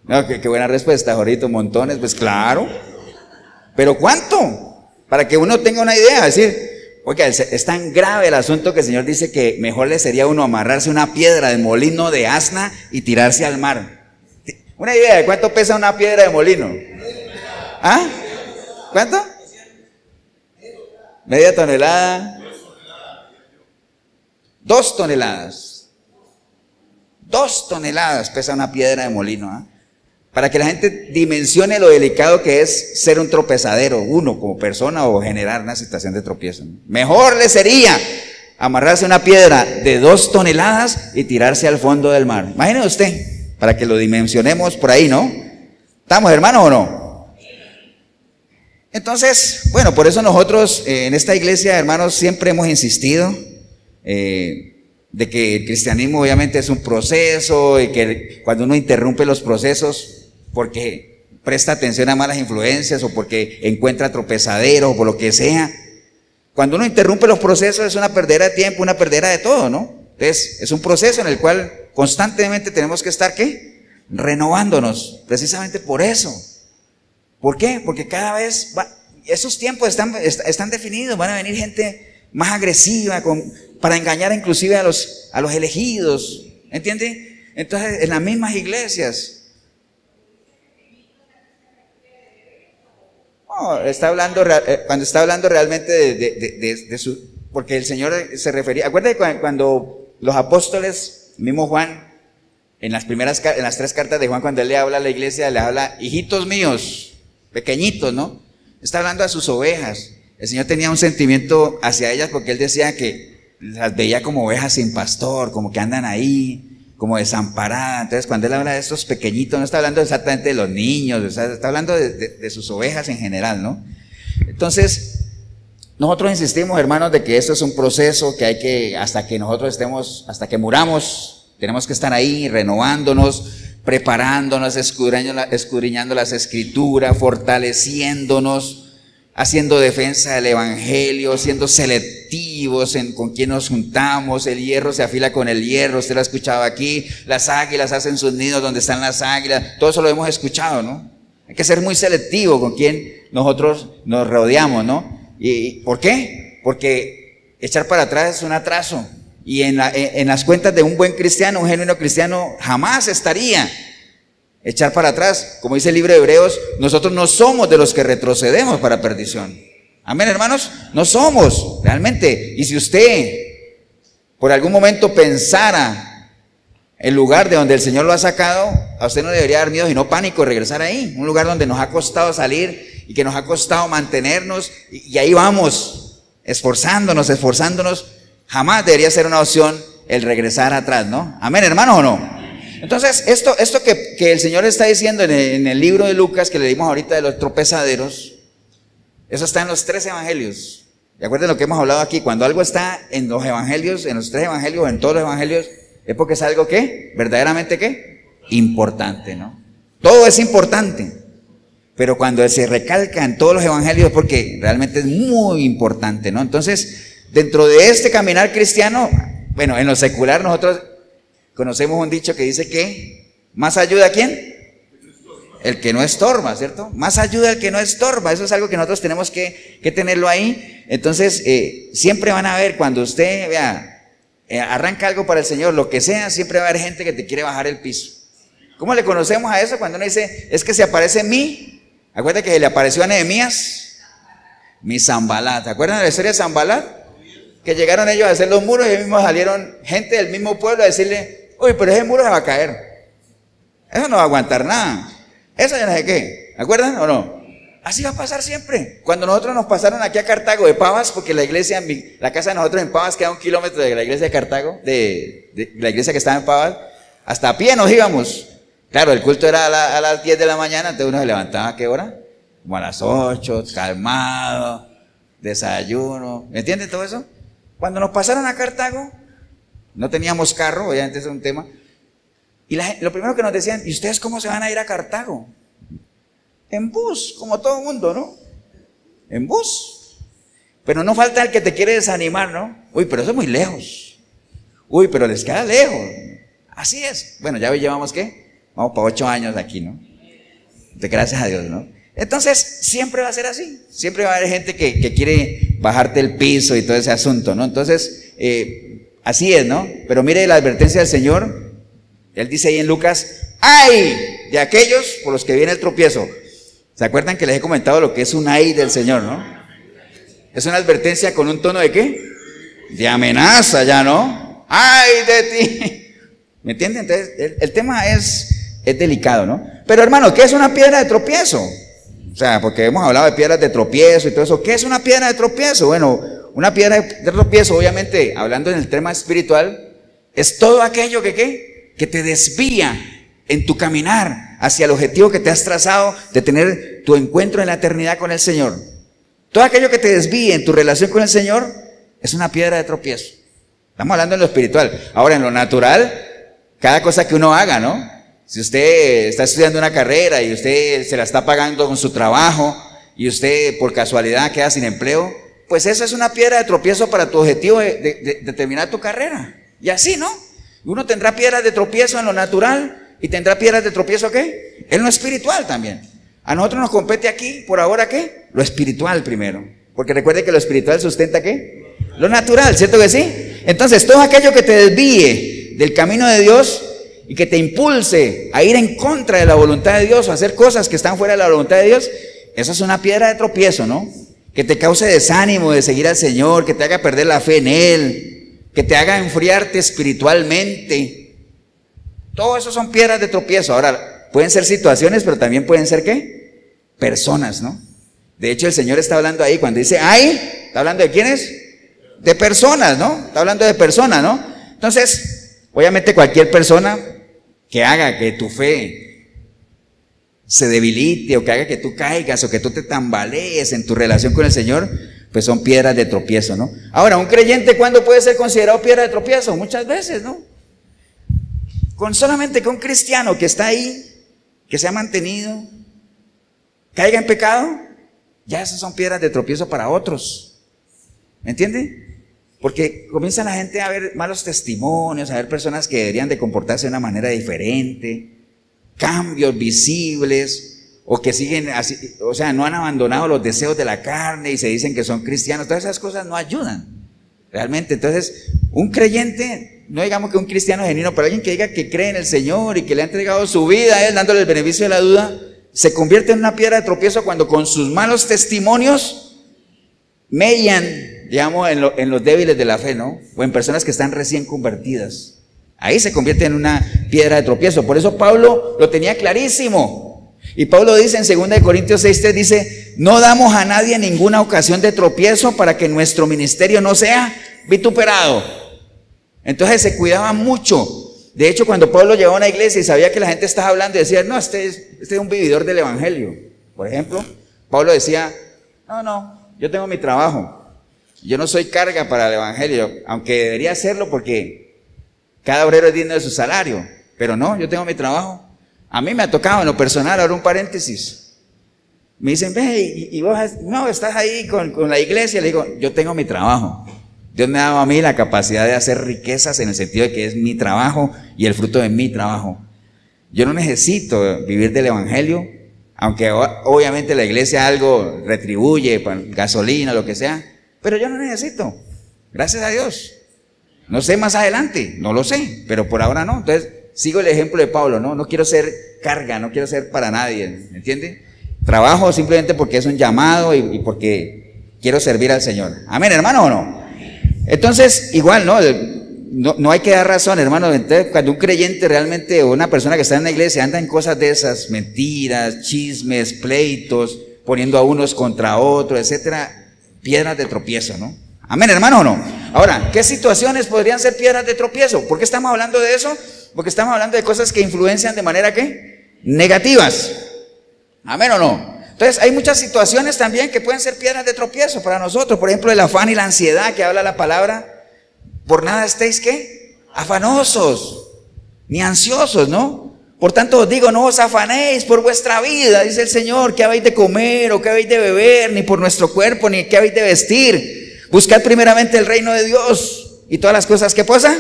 No, qué buena respuesta, Jorito, montones, pues claro, pero ¿cuánto? Para que uno tenga una idea, es decir, oiga, es tan grave el asunto que el Señor dice que mejor le sería a uno amarrarse una piedra de molino de asna y tirarse al mar. Una idea de cuánto pesa una piedra de molino. ¿Ah? ¿Cuánto? Media tonelada. 2 toneladas. 2 toneladas pesa una piedra de molino, ¿ah? Para que la gente dimensione lo delicado que es ser un tropezadero, uno como persona, o generar una situación de tropiezo. Mejor le sería amarrarse una piedra de 2 toneladas y tirarse al fondo del mar. Imagínese usted, para que lo dimensionemos por ahí, ¿no? ¿Estamos, hermanos, o no? Entonces, bueno, por eso nosotros en esta iglesia, hermanos, siempre hemos insistido de que el cristianismo obviamente es un proceso y que cuando uno interrumpe los procesos porque presta atención a malas influencias o porque encuentra tropezaderos o por lo que sea, cuando uno interrumpe los procesos es una perdera de tiempo, una perdera de todo, ¿no? Entonces es un proceso en el cual constantemente tenemos que estar, ¿qué? Renovándonos, precisamente por eso. ¿Por qué? Porque cada vez esos tiempos están definidos, van a venir gente más agresiva para engañar inclusive a los elegidos, ¿entiende? Entonces en las mismas iglesias está hablando, cuando está hablando realmente de su, porque el Señor se refería, acuérdate cuando los apóstoles, mismo Juan, en las 3 cartas de Juan, cuando él le habla a la iglesia, le habla, hijitos míos, pequeñitos, ¿no? Está hablando a sus ovejas. El Señor tenía un sentimiento hacia ellas porque él decía que las veía como ovejas sin pastor, como que andan ahí, como desamparadas. Entonces cuando él habla de estos pequeñitos, no está hablando exactamente de los niños, está hablando de sus ovejas en general, ¿no? Entonces, nosotros insistimos, hermanos, de que esto es un proceso que hay que, hasta que nosotros estemos, hasta que muramos, tenemos que estar ahí renovándonos, preparándonos, escudriñando las escrituras, fortaleciéndonos, haciendo defensa del evangelio, siendo selectivos con quién nos juntamos. El hierro se afila con el hierro, usted lo ha escuchado aquí. Las águilas hacen sus nidos donde están las águilas, todo eso lo hemos escuchado, ¿no? Hay que ser muy selectivo con quién nosotros nos rodeamos, ¿no? ¿Y por qué? Porque echar para atrás es un atraso. Y en las cuentas de un buen cristiano, un genuino cristiano, jamás estaría echar para atrás. Como dice el libro de Hebreos, nosotros no somos de los que retrocedemos para perdición. Amén, hermanos, no somos realmente. Y si usted por algún momento pensara el lugar de donde el Señor lo ha sacado, a usted no le debería dar miedo sino pánico regresar ahí, un lugar donde nos ha costado salir y que nos ha costado mantenernos, y ahí vamos, esforzándonos. Jamás debería ser una opción el regresar atrás, ¿no? Amén, hermanos, ¿o no? Entonces, esto que el Señor está diciendo en el libro de Lucas, que le dimos ahorita de los tropezaderos, eso está en los 3 evangelios. Y acuérdense lo que hemos hablado aquí, cuando algo está en los evangelios, en los 3 evangelios, en todos los evangelios, es porque es algo que, verdaderamente, ¿qué? Importante, ¿no? Todo es importante. Pero cuando se recalca en todos los evangelios es porque realmente es muy importante, ¿no? Entonces, dentro de este caminar cristiano, bueno, en lo secular nosotros conocemos un dicho que dice que más ayuda a ¿quién? El que no estorba, ¿cierto? Más ayuda el que no estorba. Eso es algo que nosotros tenemos que tenerlo ahí. Entonces, siempre van a ver, cuando usted vea, arranca algo para el Señor, lo que sea, siempre va a haber gente que te quiere bajar el piso. ¿Cómo le conocemos a eso? Cuando uno dice, es que se aparece en mí. Acuérdate que se le apareció a Nehemías, mi Sanbalat. ¿Te acuerdan de la historia de Sanbalat? Que llegaron ellos a hacer los muros y ellos mismos salieron gente del mismo pueblo a decirle, uy, pero ese muro se va a caer. Eso no va a aguantar nada. Eso ya no sé qué. ¿Me acuerdan o no? Así va a pasar siempre. Cuando nosotros nos pasaron aquí a Cartago de Pavas, porque la iglesia, la casa de nosotros en Pavas queda a 1 kilómetro de la iglesia de Cartago, de la iglesia que estaba en Pavas, hasta a pie nos íbamos. Claro, el culto era a las 10 de la mañana, entonces uno se levantaba ¿a qué hora? Como a las 8, calmado, desayuno. ¿Me entienden todo eso? Cuando nos pasaron a Cartago, no teníamos carro, obviamente eso es un tema. Y lo primero que nos decían, ¿y ustedes cómo se van a ir a Cartago? En bus, como todo el mundo, ¿no? En bus. Pero no falta el que te quiere desanimar, ¿no? Uy, pero eso es muy lejos. Uy, pero les queda lejos. Así es. Bueno, ya llevamos, ¿qué? Vamos para 8 años aquí, ¿no? Gracias a Dios, ¿no? Entonces, siempre va a ser así. Siempre va a haber gente que quiere bajarte el piso y todo ese asunto, ¿no? Entonces, así es, ¿no? Pero mire la advertencia del Señor. Él dice ahí en Lucas, ¡ay! De aquellos por los que viene el tropiezo. ¿Se acuerdan que les he comentado lo que es un ay del Señor, no? Es una advertencia con un tono de ¿qué? De amenaza ya, ¿no? ¡Ay de ti! ¿Me entienden? Entonces, el tema es delicado, ¿no? Pero hermano, ¿qué es una piedra de tropiezo? O sea, porque hemos hablado de piedras de tropiezo y todo eso. ¿Qué es una piedra de tropiezo? Bueno, Una piedra de tropiezo, obviamente, hablando en el tema espiritual, es todo aquello que te desvía en tu caminar hacia el objetivo que te has trazado de tener tu encuentro en la eternidad con el Señor. Todo aquello que te desvíe en tu relación con el Señor es una piedra de tropiezo. Estamos hablando en lo espiritual. Ahora, en lo natural, cada cosa que uno haga, ¿no? Si usted está estudiando una carrera y usted se la está pagando con su trabajo y usted por casualidad queda sin empleo, pues eso es una piedra de tropiezo para tu objetivo de terminar tu carrera. Y así, ¿no? Uno tendrá piedras de tropiezo en lo natural y tendrá piedras de tropiezo, ¿qué? En lo espiritual también. A nosotros nos compete aquí, por ahora, ¿qué? Lo espiritual primero. Porque recuerde que lo espiritual sustenta, ¿qué? Lo natural, ¿cierto que sí? Entonces, todo aquello que te desvíe del camino de Dios y que te impulse a ir en contra de la voluntad de Dios o a hacer cosas que están fuera de la voluntad de Dios, eso es una piedra de tropiezo, ¿no? Que te cause desánimo de seguir al Señor, que te haga perder la fe en Él, que te haga enfriarte espiritualmente. Todo eso son piedras de tropiezo. Ahora, pueden ser situaciones, pero también pueden ser, ¿qué? Personas, ¿no? De hecho, el Señor está hablando ahí, cuando dice, ¡ay! ¿Está hablando de quiénes? De personas, ¿no? Está hablando de personas, ¿no? Entonces, obviamente cualquier persona que haga que tu fe se debilite o que haga que tú caigas o que tú te tambalees en tu relación con el Señor, pues son piedras de tropiezo, ¿no? Ahora, un creyente, ¿cuándo puede ser considerado piedra de tropiezo? Muchas veces, ¿no? Con solamente que un cristiano que está ahí, que se ha mantenido, caiga en pecado, ya esas son piedras de tropiezo para otros. ¿Me entiende? Porque comienza la gente a ver malos testimonios, a ver personas que deberían de comportarse de una manera diferente, cambios visibles, o que siguen así, o sea, no han abandonado los deseos de la carne y se dicen que son cristianos. Todas esas cosas no ayudan realmente. Entonces, un creyente, no digamos que un cristiano genuino, pero alguien que diga que cree en el Señor y que le ha entregado su vida a Él, dándole el beneficio de la duda, se convierte en una piedra de tropiezo cuando con sus malos testimonios mellan, digamos, en los débiles de la fe, ¿no? O en personas que están recién convertidas. Ahí se convierte en una piedra de tropiezo. Por eso Pablo lo tenía clarísimo. Y Pablo dice en 2 Corintios 6:3, dice, no damos a nadie ninguna ocasión de tropiezo para que nuestro ministerio no sea vituperado. Entonces se cuidaba mucho. De hecho, cuando Pablo llegaba a una iglesia y sabía que la gente estaba hablando y decía, no, este es un vividor del evangelio. Por ejemplo, Pablo decía, no, yo tengo mi trabajo. Yo no soy carga para el evangelio, aunque debería hacerlo porque cada obrero es digno de su salario, pero no, yo tengo mi trabajo. A mí me ha tocado en lo personal, ahora un paréntesis. Me dicen, ve, y vos no, estás ahí con la iglesia. Le digo, yo tengo mi trabajo. Dios me ha dado a mí la capacidad de hacer riquezas en el sentido de que es mi trabajo y el fruto de mi trabajo. Yo no necesito vivir del evangelio, aunque obviamente la iglesia algo retribuye, gasolina, lo que sea, pero yo no necesito, gracias a Dios. No sé más adelante, no lo sé, pero por ahora no. Entonces, sigo el ejemplo de Pablo, ¿no? No quiero ser carga, no quiero ser para nadie, ¿me entiende? Trabajo simplemente porque es un llamado y porque quiero servir al Señor. Amén, hermano, ¿o no? Entonces, igual, no hay que dar razón, hermano. Entonces, cuando un creyente realmente o una persona que está en la iglesia anda en cosas de esas, mentiras, chismes, pleitos, poniendo a unos contra otros, etcétera, piedras de tropiezo, ¿no? Amén, hermano, ¿o no? Ahora, ¿qué situaciones podrían ser piedras de tropiezo? ¿Por qué estamos hablando de eso? Porque estamos hablando de cosas que influencian de manera, ¿qué? Negativas. Amén, ¿o no? Entonces, hay muchas situaciones también que pueden ser piedras de tropiezo para nosotros. Por ejemplo, el afán y la ansiedad que habla la palabra. Por nada estéis, ¿qué? Afanosos, ni ansiosos, ¿no? Por tanto os digo, no os afanéis por vuestra vida, dice el Señor, qué habéis de comer o qué habéis de beber, ni por nuestro cuerpo, ni qué habéis de vestir. Buscad primeramente el reino de Dios y todas las cosas que pasan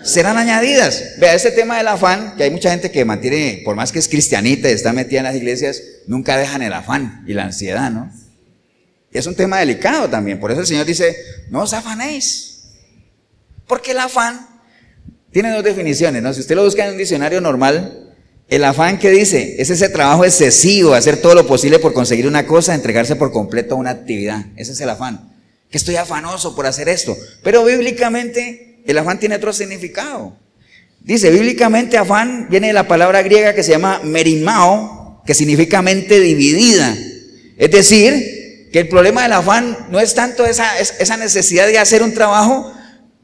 serán añadidas. Vea, este tema del afán, que hay mucha gente que mantiene, por más que es cristianita y está metida en las iglesias, nunca dejan el afán y la ansiedad, ¿no? Y es un tema delicado también. Por eso el Señor dice, no os afanéis. Porque el afán tiene dos definiciones, ¿no? Si usted lo busca en un diccionario normal, el afán que dice es ese trabajo excesivo, hacer todo lo posible por conseguir una cosa, entregarse por completo a una actividad. Ese es el afán. Que estoy afanoso por hacer esto. Pero bíblicamente el afán tiene otro significado. Dice, bíblicamente afán viene de la palabra griega que se llama merimao, que significa mente dividida. Es decir, que el problema del afán no es tanto esa necesidad de hacer un trabajo,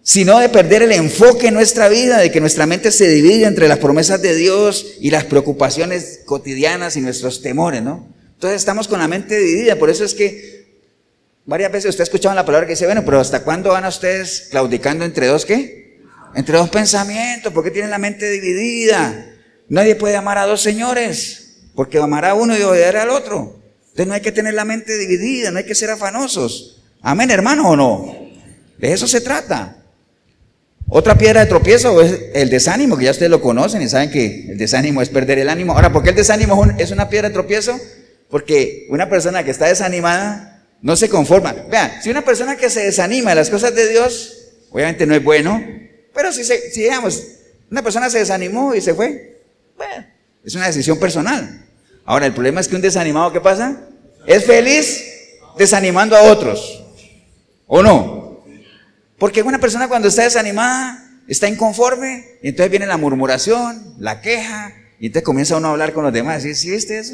sino de perder el enfoque en nuestra vida, de que nuestra mente se divide entre las promesas de Dios y las preocupaciones cotidianas y nuestros temores, ¿no? Entonces estamos con la mente dividida. Por eso es que varias veces usted ha escuchado la palabra que dice, bueno, pero ¿hasta cuándo van a ustedes claudicando entre dos qué? Entre dos pensamientos. ¿Por qué tienen la mente dividida? Nadie puede amar a dos señores, porque amará a uno y odiará al otro. Entonces no hay que tener la mente dividida, no hay que ser afanosos. Amén, hermano, ¿o no? De eso se trata. Otra piedra de tropiezo es el desánimo, que ya ustedes lo conocen y saben que el desánimo es perder el ánimo. Ahora, ¿por qué el desánimo es una piedra de tropiezo? Porque una persona que está desanimada no se conforma. Vean, si una persona que se desanima de las cosas de Dios, obviamente no es bueno, pero si digamos, una persona se desanimó y se fue, bueno, es una decisión personal. Ahora, el problema es que un desanimado, ¿qué pasa? Es feliz desanimando a otros, ¿o no? Porque una persona cuando está desanimada, está inconforme, y entonces viene la murmuración, la queja, y entonces comienza uno a hablar con los demás, ¿sí viste eso?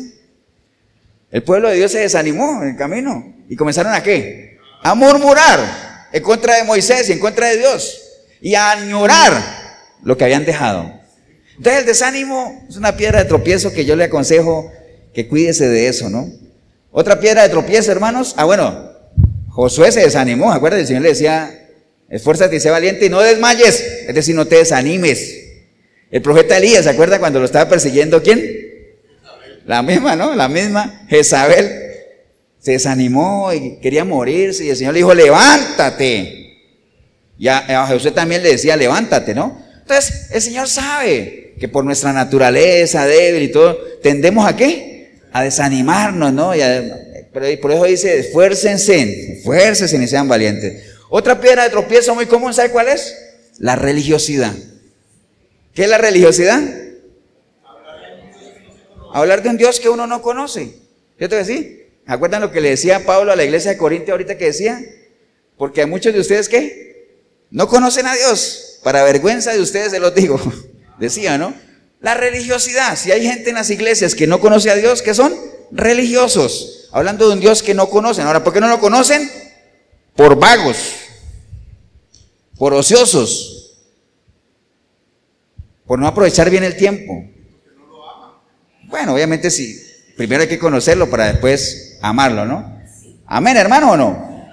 El pueblo de Dios se desanimó en el camino, y comenzaron ¿a qué? A murmurar en contra de Moisés y en contra de Dios, y a añorar lo que habían dejado. Entonces el desánimo es una piedra de tropiezo que yo le aconsejo que cuídese de eso, ¿no? Otra piedra de tropiezo, hermanos, bueno, Josué se desanimó, acuérdate, el Señor le decía, esfuérzate y sé valiente y no desmayes, es decir, no te desanimes. El profeta Elías, ¿se acuerda cuando lo estaba persiguiendo quién? La misma, ¿no? La misma, Jezabel, se desanimó y quería morirse y el Señor le dijo, levántate. Y a Josué también le decía, levántate, ¿no? Entonces, el Señor sabe que por nuestra naturaleza débil y todo, tendemos ¿a qué? A desanimarnos, ¿no? Pero por eso dice, esfuércense y sean valientes. Otra piedra de tropiezo muy común, ¿sabe cuál es? La religiosidad. ¿Qué es la religiosidad? Hablar de un Dios que uno no conoce. ¿Yo te voy a decir? ¿Acuerdan lo que le decía Pablo a la iglesia de Corinto ahorita que decía? Porque a muchos de ustedes, ¿qué? No conocen a Dios. Para vergüenza de ustedes se los digo. Decía, ¿no? La religiosidad. Si hay gente en las iglesias que no conoce a Dios, ¿qué son? Religiosos. Hablando de un Dios que no conocen. Ahora, ¿por qué no lo conocen? Por vagos, por ociosos, por no aprovechar bien el tiempo. Bueno, obviamente sí, primero hay que conocerlo para después amarlo, ¿no? Amén, hermano, ¿o no?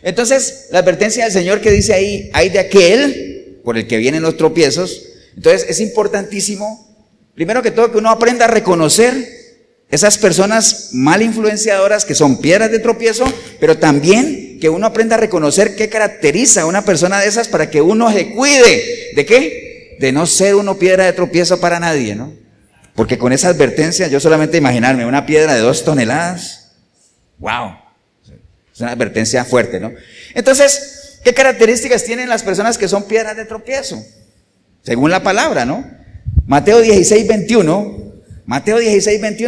Entonces, la advertencia del Señor que dice ahí, hay de aquel por el que vienen los tropiezos. Entonces, es importantísimo, primero que todo, que uno aprenda a reconocer esas personas mal influenciadoras que son piedras de tropiezo, pero también que uno aprenda a reconocer qué caracteriza a una persona de esas para que uno se cuide. ¿De qué? De no ser uno piedra de tropiezo para nadie, ¿no? Porque con esa advertencia, yo solamente imaginarme una piedra de 2 toneladas, wow, es una advertencia fuerte, ¿no? Entonces, ¿qué características tienen las personas que son piedras de tropiezo? Según la palabra, ¿no? Mateo 16:21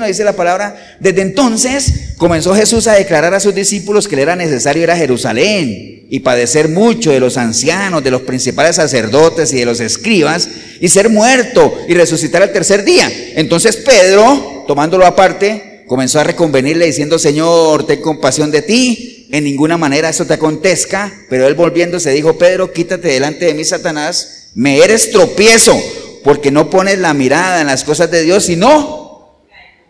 dice la palabra, desde entonces comenzó Jesús a declarar a sus discípulos que le era necesario ir a Jerusalén y padecer mucho de los ancianos, de los principales sacerdotes y de los escribas, y ser muerto y resucitar al tercer día. Entonces Pedro, tomándolo aparte, comenzó a reconvenirle diciendo, Señor, ten compasión de ti, en ninguna manera eso te acontezca. Pero él volviéndose dijo, Pedro, quítate delante de mí, Satanás, me eres tropiezo, porque no pones la mirada en las cosas de Dios, sino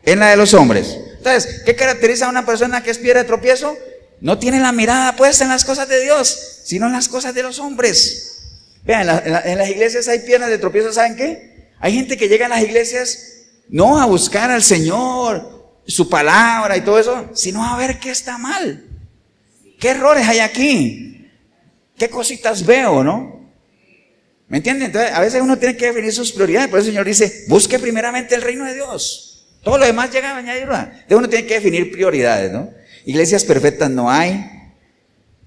en la de los hombres. Entonces, ¿qué caracteriza a una persona que es piedra de tropiezo? No tiene la mirada puesta en las cosas de Dios, sino en las cosas de los hombres. Vean, en las iglesias hay piedras de tropiezo, ¿saben qué? Hay gente que llega a las iglesias no a buscar al Señor, su palabra y todo eso, sino a ver qué está mal. ¿Qué errores hay aquí? ¿Qué cositas veo, no? ¿Me entienden? Entonces, a veces uno tiene que definir sus prioridades. Por eso el Señor dice, busque primeramente el reino de Dios. Todo lo demás llega a añadirlo. Entonces uno tiene que definir prioridades, ¿no? Iglesias perfectas no hay.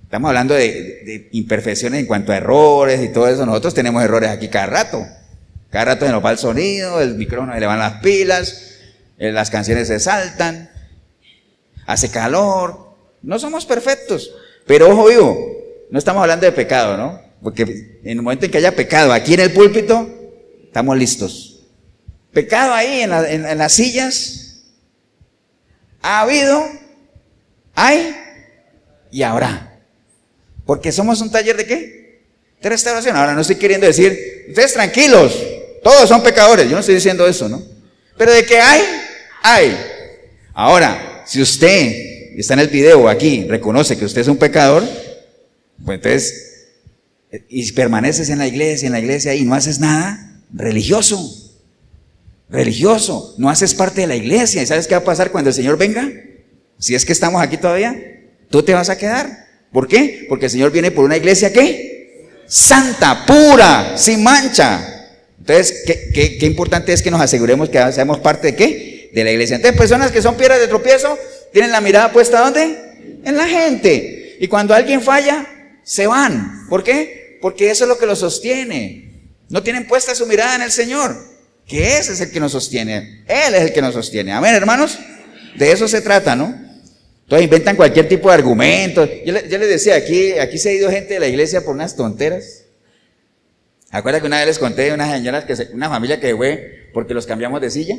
Estamos hablando de imperfecciones en cuanto a errores y todo eso. Nosotros tenemos errores aquí cada rato. Cada rato se nos va el sonido, el micrófono se le van las pilas, las canciones se saltan, hace calor. No somos perfectos. Pero ojo vivo, no estamos hablando de pecado, ¿no? Porque en el momento en que haya pecado aquí en el púlpito, estamos listos. Pecado ahí en las sillas, ha habido, hay y habrá. Porque somos un taller ¿de qué? De restauración. Ahora no estoy queriendo decir, ustedes tranquilos, todos son pecadores. Yo no estoy diciendo eso, ¿no? Pero de que hay. Ahora, si usted está en el video aquí, reconoce que usted es un pecador, pues entonces, y permaneces en la iglesia y no haces nada, religioso, no haces parte de la iglesia. ¿Y sabes qué va a pasar cuando el Señor venga? Si es que estamos aquí todavía, tú te vas a quedar. ¿Por qué? Porque el Señor viene por una iglesia ¿qué? Santa, pura, sin mancha. Entonces, qué importante es que nos aseguremos que seamos parte de ¿qué? De la iglesia. Entonces, personas que son piedras de tropiezo, tienen la mirada puesta ¿dónde? En la gente. Y cuando alguien falla, se van. ¿Por qué? Porque eso es lo que los sostiene. No tienen puesta su mirada en el Señor, que ese es el que nos sostiene. Él es el que nos sostiene. Amén, hermanos. De eso se trata, ¿no? Entonces inventan cualquier tipo de argumentos. Yo les decía, aquí se ha ido gente de la iglesia por unas tonteras. ¿Acuerdan que una vez les conté de unas señoras, una familia que fue porque los cambiamos de silla?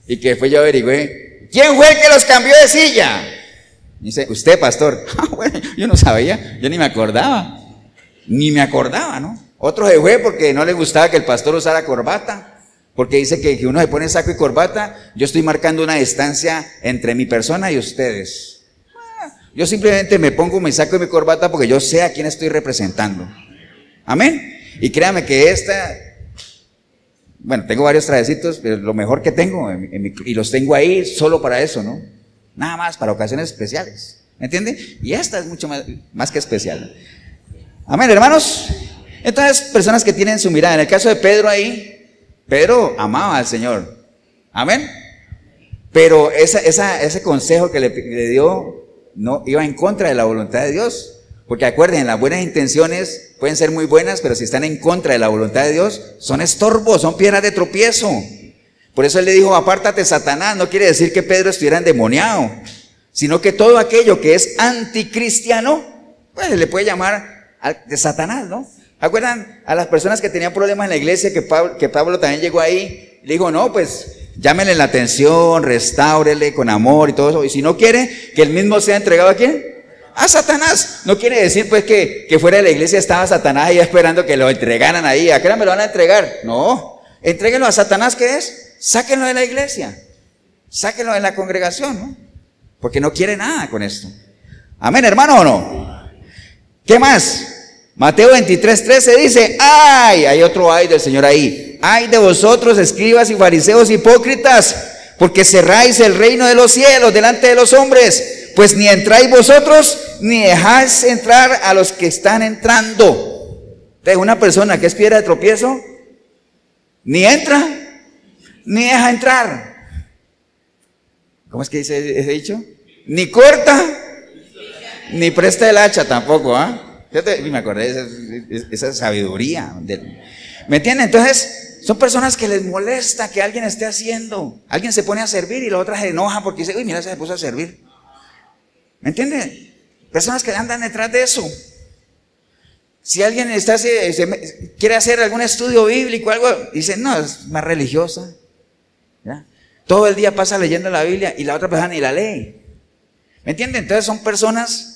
Y que fue yo averigüé, ¿quién fue el que los cambió de silla? Dice, usted, pastor. Bueno, yo no sabía, yo ni me acordaba, ¿no? Otro se fue porque no le gustaba que el pastor usara corbata, porque dice que uno se pone saco y corbata. Yo estoy marcando una distancia entre mi persona y ustedes. Yo simplemente me pongo mi saco y mi corbata porque yo sé a quién estoy representando. Amén. Y créame que bueno, tengo varios trajecitos, pero lo mejor que tengo, y los tengo ahí solo para eso, ¿no? Nada más, para ocasiones especiales, ¿me entiende? Y esta es mucho más que especial. Amén, hermanos. Entonces, personas que tienen su mirada, en el caso de Pedro ahí, Pedro amaba al Señor, amén. Pero ese consejo que le dio, no iba en contra de la voluntad de Dios. Porque acuerden, las buenas intenciones pueden ser muy buenas, pero si están en contra de la voluntad de Dios, son estorbos, son piedras de tropiezo. Por eso él le dijo, apártate, Satanás. No quiere decir que Pedro estuviera endemoniado, sino que todo aquello que es anticristiano, pues le puede llamar de Satanás, ¿no? ¿Acuerdan a las personas que tenían problemas en la iglesia, que Pablo también llegó ahí? Le dijo, no, pues llámenle la atención, restáurele con amor y todo eso. Y si no quiere, que él mismo sea entregado ¿a quién? A Satanás. No quiere decir pues que fuera de la iglesia estaba Satanás ahí esperando que lo entregaran ahí. ¿A qué hora me lo van a entregar? No, entréguenlo a Satanás. ¿Qué es? Sáquenlo de la iglesia, sáquenlo de la congregación, ¿no? Porque no quiere nada con esto. Amén, hermano, ¿o no? ¿Qué más? Mateo 23:13 dice, ¡ay! Hay otro ay del Señor ahí. ¡Ay de vosotros, escribas y fariseos hipócritas! Porque cerráis el reino de los cielos delante de los hombres. Pues ni entráis vosotros, ni dejáis entrar a los que están entrando. Entonces, una persona que es piedra de tropiezo, ni entra, ni deja entrar. ¿Cómo es que dice ese dicho? Ni corta, ni presta el hacha tampoco, ¿ah? Me acordé de esa sabiduría. ¿Me entienden? Entonces, son personas que les molesta que alguien esté haciendo. Alguien se pone a servir y la otra se enoja porque dice, uy, mira, se puso a servir. ¿Me entiende? Personas que andan detrás de eso. Si alguien quiere hacer algún estudio bíblico o algo, dice, no, es más religiosa. ¿Ya? Todo el día pasa leyendo la Biblia y la otra persona ni la lee. ¿Me entiende? Entonces son personas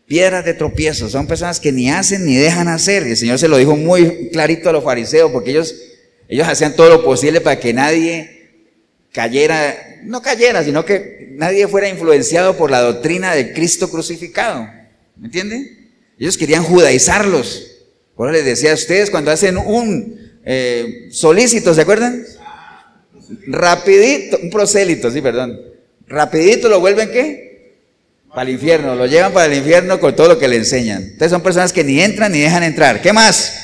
piedras de tropiezo, son personas que ni hacen ni dejan hacer. Y el Señor se lo dijo muy clarito a los fariseos, porque ellos hacían todo lo posible para que nadie no cayera, sino que nadie fuera influenciado por la doctrina de Cristo crucificado. ¿Me entienden? Ellos querían judaizarlos. Por eso les decía a ustedes, cuando hacen un solícito, ¿se acuerdan? Rapidito, un prosélito, sí, perdón. Rapidito lo vuelven, ¿qué? Para el infierno, lo llevan para el infierno con todo lo que le enseñan. Entonces son personas que ni entran ni dejan entrar. ¿Qué más?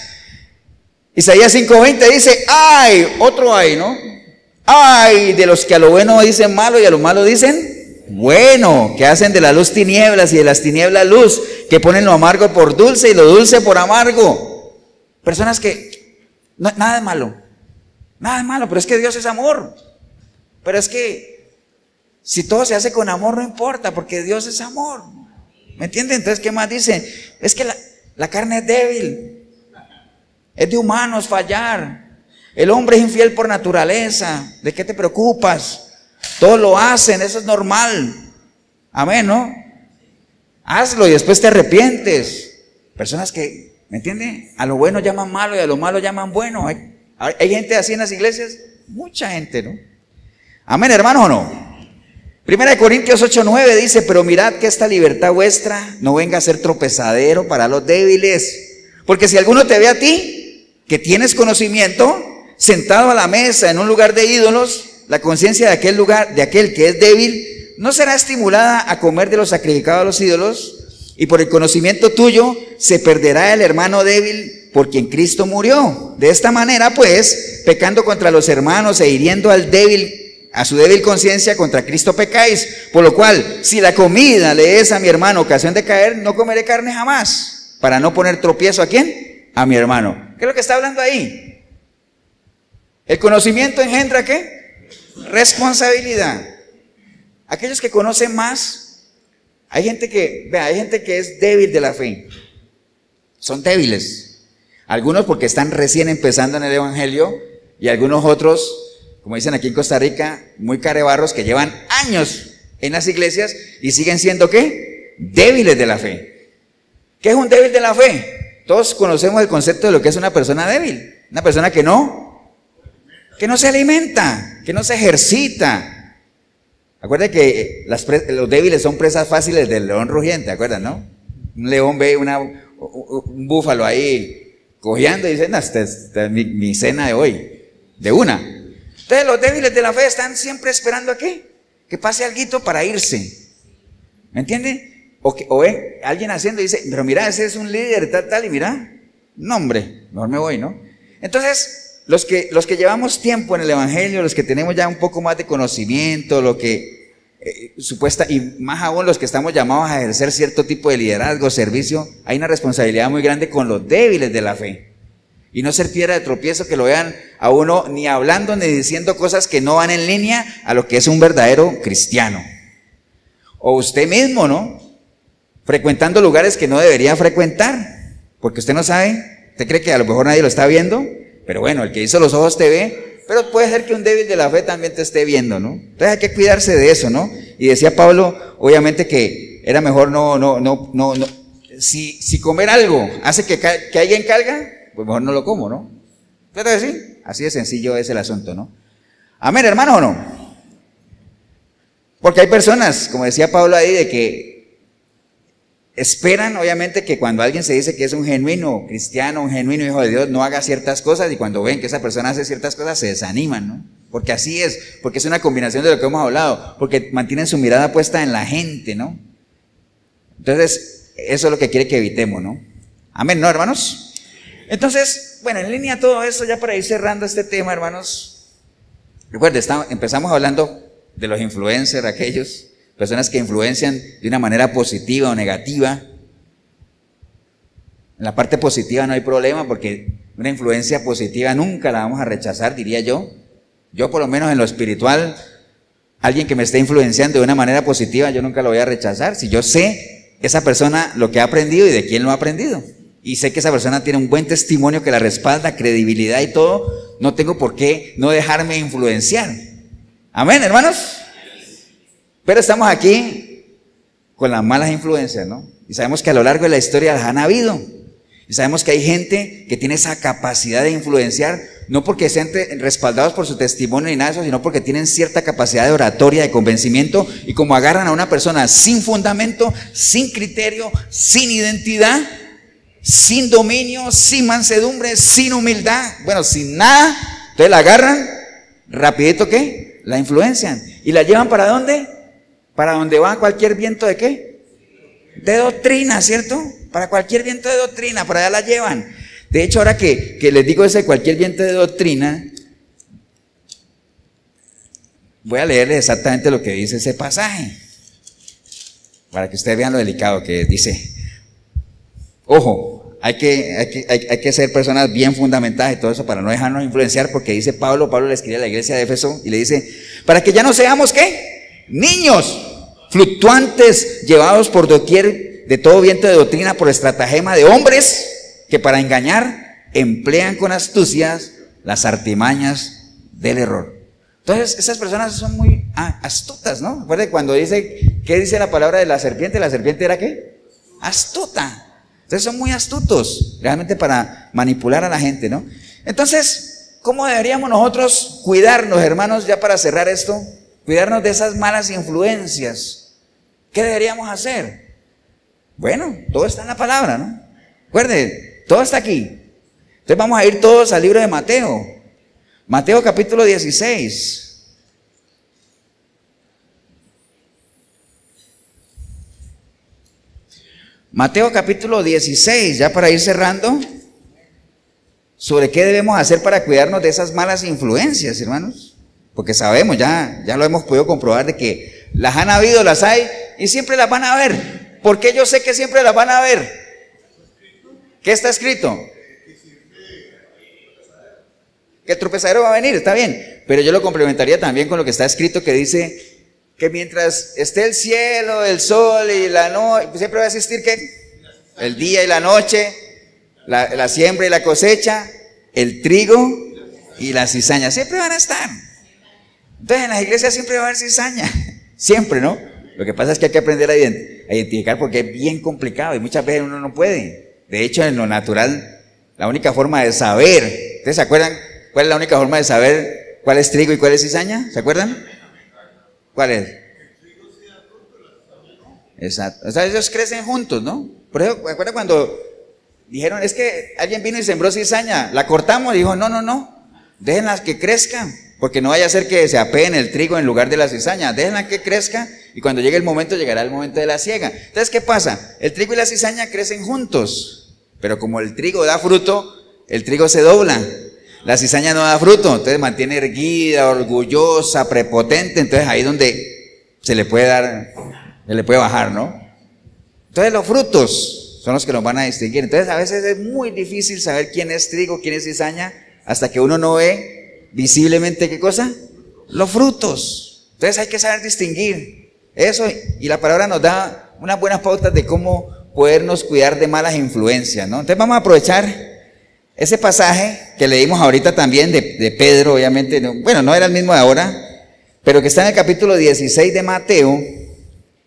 Isaías 5:20 dice, ¡ay! Otro ay, ¿no? ¡Ay! De los que a lo bueno dicen malo y a lo malo dicen bueno, que hacen de la luz tinieblas y de las tinieblas luz, que ponen lo amargo por dulce y lo dulce por amargo. Personas que, nada de malo, pero es que Dios es amor. Pero es que si todo se hace con amor no importa, porque Dios es amor. ¿Me entienden? Entonces, ¿qué más dice? Es que la carne es débil, es de humanos fallar. El hombre es infiel por naturaleza. ¿De qué te preocupas? Todos lo hacen, eso es normal. Amén, ¿no? hazlo y después te arrepientes. Personas que, ¿me entiende? A lo bueno llaman malo y a lo malo llaman bueno. Hay gente así en las iglesias, mucha gente, ¿no? Amén, hermanos, ¿o no? 1 Corintios 8:9 dice, pero mirad que esta libertad vuestra no venga a ser tropezadero para los débiles. Porque si alguno te ve a ti, que tienes conocimiento, sentado a la mesa en un lugar de ídolos, la conciencia de aquel lugar, de aquel que es débil, no será estimulada a comer de los sacrificados a los ídolos, y por el conocimiento tuyo se perderá el hermano débil por quien Cristo murió. De esta manera, pues, pecando contra los hermanos e hiriendo al débil, a su débil conciencia, contra Cristo pecáis. Por lo cual, si la comida le es a mi hermano ocasión de caer, no comeré carne jamás, para no poner tropiezo ¿a quién? A mi hermano. ¿Qué es lo que está hablando ahí? El conocimiento engendra ¿qué? Responsabilidad. Aquellos que conocen más, hay gente que es débil de la fe. Son débiles. Algunos porque están recién empezando en el evangelio, y algunos otros, como dicen aquí en Costa Rica, muy carebarros, que llevan años en las iglesias y siguen siendo ¿qué? Débiles de la fe. ¿Qué es un débil de la fe? Todos conocemos el concepto de lo que es una persona débil. Una persona que no se alimenta, que no se ejercita. Acuérdense que los débiles son presas fáciles del león rugiente, ¿acuerdan, no? Un león ve un búfalo ahí cojeando y dice, no, esta es mi cena de hoy, de una. Entonces los débiles de la fe están siempre esperando ¿a qué? Que pase alguito para irse. ¿Me entiende? O ve alguien haciendo y dice, pero mira, ese es un líder, tal, y mira, no hombre, mejor me voy, ¿no? Entonces, los que llevamos tiempo en el evangelio, los que tenemos ya un poco más de conocimiento, y más aún los que estamos llamados a ejercer cierto tipo de liderazgo, servicio, hay una responsabilidad muy grande con los débiles de la fe. Y no ser piedra de tropiezo que lo vean a uno ni hablando ni diciendo cosas que no van en línea a lo que es un verdadero cristiano. O usted mismo, ¿no? Frecuentando lugares que no debería frecuentar, porque usted no sabe, usted cree que a lo mejor nadie lo está viendo, pero bueno, el que hizo los ojos te ve, pero puede ser que un débil de la fe también te esté viendo, ¿no? Entonces hay que cuidarse de eso, ¿no? Y decía Pablo, obviamente que era mejor si comer algo hace que alguien caiga, pues mejor no lo como, ¿no? ¿Puede decir? Así de sencillo es el asunto, ¿no? Amén, hermano, ¿o no? Porque hay personas, como decía Pablo ahí, de que esperan, obviamente, que cuando alguien se dice que es un genuino cristiano, un genuino hijo de Dios, no haga ciertas cosas, y cuando ven que esa persona hace ciertas cosas, se desaniman, ¿no? Porque así es, porque es una combinación de lo que hemos hablado, porque mantienen su mirada puesta en la gente, ¿no? Entonces, eso es lo que quiere que evitemos, ¿no? Amén, ¿no, hermanos? Entonces, bueno, en línea todo eso, ya para ir cerrando este tema, hermanos. Recuerden, empezamos hablando de los influencers, aquellos personas que influencian de una manera positiva o negativa. En la parte positiva no hay problema, porque una influencia positiva nunca la vamos a rechazar, diría yo. Yo por lo menos en lo espiritual, alguien que me esté influenciando de una manera positiva, yo nunca lo voy a rechazar. Si yo sé esa persona lo que ha aprendido y de quién lo ha aprendido, y sé que esa persona tiene un buen testimonio que la respalda, credibilidad y todo, no tengo por qué no dejarme influenciar. Amén, hermanos. Pero estamos aquí con las malas influencias, ¿no? Y sabemos que a lo largo de la historia las han habido. Y sabemos que hay gente que tiene esa capacidad de influenciar, no porque sean respaldados por su testimonio ni nada de eso, sino porque tienen cierta capacidad de oratoria, de convencimiento, y como agarran a una persona sin fundamento, sin criterio, sin identidad, sin dominio, sin mansedumbre, sin humildad, bueno, sin nada, entonces la agarran, rapidito, ¿qué? La influencian. ¿Y la llevan para dónde? Para donde va cualquier viento de ¿qué? De doctrina, ¿cierto? Para cualquier viento de doctrina, para allá la llevan. De hecho, ahora que les digo ese cualquier viento de doctrina, voy a leerles exactamente lo que dice ese pasaje, para que ustedes vean lo delicado que dice. Ojo, hay que ser personas bien fundamentadas y todo eso para no dejarnos influenciar, porque dice Pablo le escribe a la iglesia de Éfeso y le dice, para que ya no seamos ¿qué? Niños fluctuantes, llevados por doquier de todo viento de doctrina por estratagema de hombres que para engañar emplean con astucias las artimañas del error. Entonces esas personas son muy astutas, ¿no? Recuerden cuando dice, ¿qué dice la palabra de la serpiente? La serpiente era ¿qué? astuta. Entonces son muy astutos realmente para manipular a la gente, ¿no? Entonces, ¿cómo deberíamos nosotros cuidarnos, hermanos, ya para cerrar esto? Cuidarnos de esas malas influencias. ¿Qué deberíamos hacer? Bueno, todo está en la palabra, ¿no? Recuerden, todo está aquí. Entonces vamos a ir todos al libro de Mateo. Mateo capítulo 16. Mateo capítulo 16, ya para ir cerrando, sobre qué debemos hacer para cuidarnos de esas malas influencias, hermanos. Porque sabemos, ya lo hemos podido comprobar de que las han habido, las hay y siempre las van a ver. ¿Por qué yo sé que siempre las van a ver? ¿Qué está escrito? Que el tropezadero va a venir, está bien. Pero yo lo complementaría también con lo que está escrito que dice que mientras esté el cielo, el sol y la noche, siempre va a existir ¿qué? El día y la noche, la siembra y la cosecha, el trigo y la cizaña, siempre van a estar. Entonces en las iglesias siempre va a haber cizaña, siempre, ¿no? Lo que pasa es que hay que aprender a identificar porque es bien complicado y muchas veces uno no puede. De hecho, en lo natural, la única forma de saber, ¿ustedes se acuerdan cuál es la única forma de saber cuál es trigo y cuál es cizaña? ¿Se acuerdan? ¿Cuál es? Exacto. O sea, ellos crecen juntos, ¿no? Por eso, ¿me acuerdan cuando dijeron, es que alguien vino y sembró cizaña, la cortamos? Y dijo, no, déjenlas que crezcan, porque no vaya a ser que se apeen el trigo en lugar de la cizaña, déjenla que crezca y cuando llegue el momento, llegará el momento de la siega. Entonces, ¿qué pasa? El trigo y la cizaña crecen juntos, pero como el trigo da fruto, el trigo se dobla. La cizaña no da fruto, entonces mantiene erguida, orgullosa, prepotente, entonces ahí es donde se le puede bajar, ¿no? Entonces los frutos son los que nos van a distinguir. Entonces a veces es muy difícil saber quién es trigo, quién es cizaña, hasta que uno no ve visiblemente, ¿qué cosa? Los frutos. Entonces hay que saber distinguir eso y la palabra nos da unas buenas pautas de cómo podernos cuidar de malas influencias, ¿no? Entonces vamos a aprovechar ese pasaje que leímos ahorita también de Pedro, obviamente, bueno, no era el mismo de ahora, pero que está en el capítulo 16 de Mateo,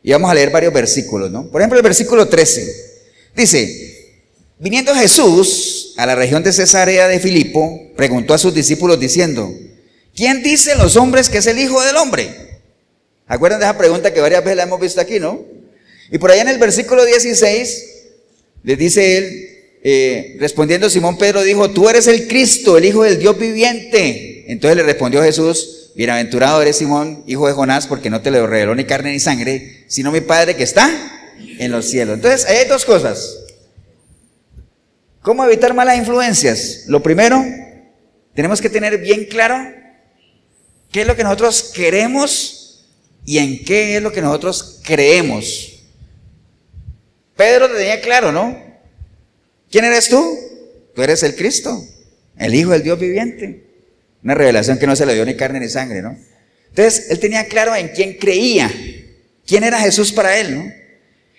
y vamos a leer varios versículos, ¿no? Por ejemplo, el versículo 13, dice, viniendo Jesús a la región de Cesarea de Filipo, preguntó a sus discípulos diciendo, ¿quién dicen los hombres que es el Hijo del Hombre? ¿Acuerdan de esa pregunta que varias veces la hemos visto aquí, no? Y por allá en el versículo 16, les dice él, respondiendo Simón Pedro dijo, tú eres el Cristo, el Hijo del Dios viviente. Entonces le respondió Jesús, bienaventurado eres Simón, hijo de Jonás, porque no te lo reveló ni carne ni sangre, sino mi Padre que está en los cielos. Entonces hay dos cosas. ¿Cómo evitar malas influencias? Lo primero, tenemos que tener bien claro qué es lo que nosotros queremos y en qué es lo que nosotros creemos. Pedro lo tenía claro, ¿no? ¿Quién eres tú? Tú eres el Cristo, el Hijo del Dios viviente. Una revelación que no se le dio ni carne ni sangre, ¿no? Entonces, él tenía claro en quién creía, quién era Jesús para él, ¿no?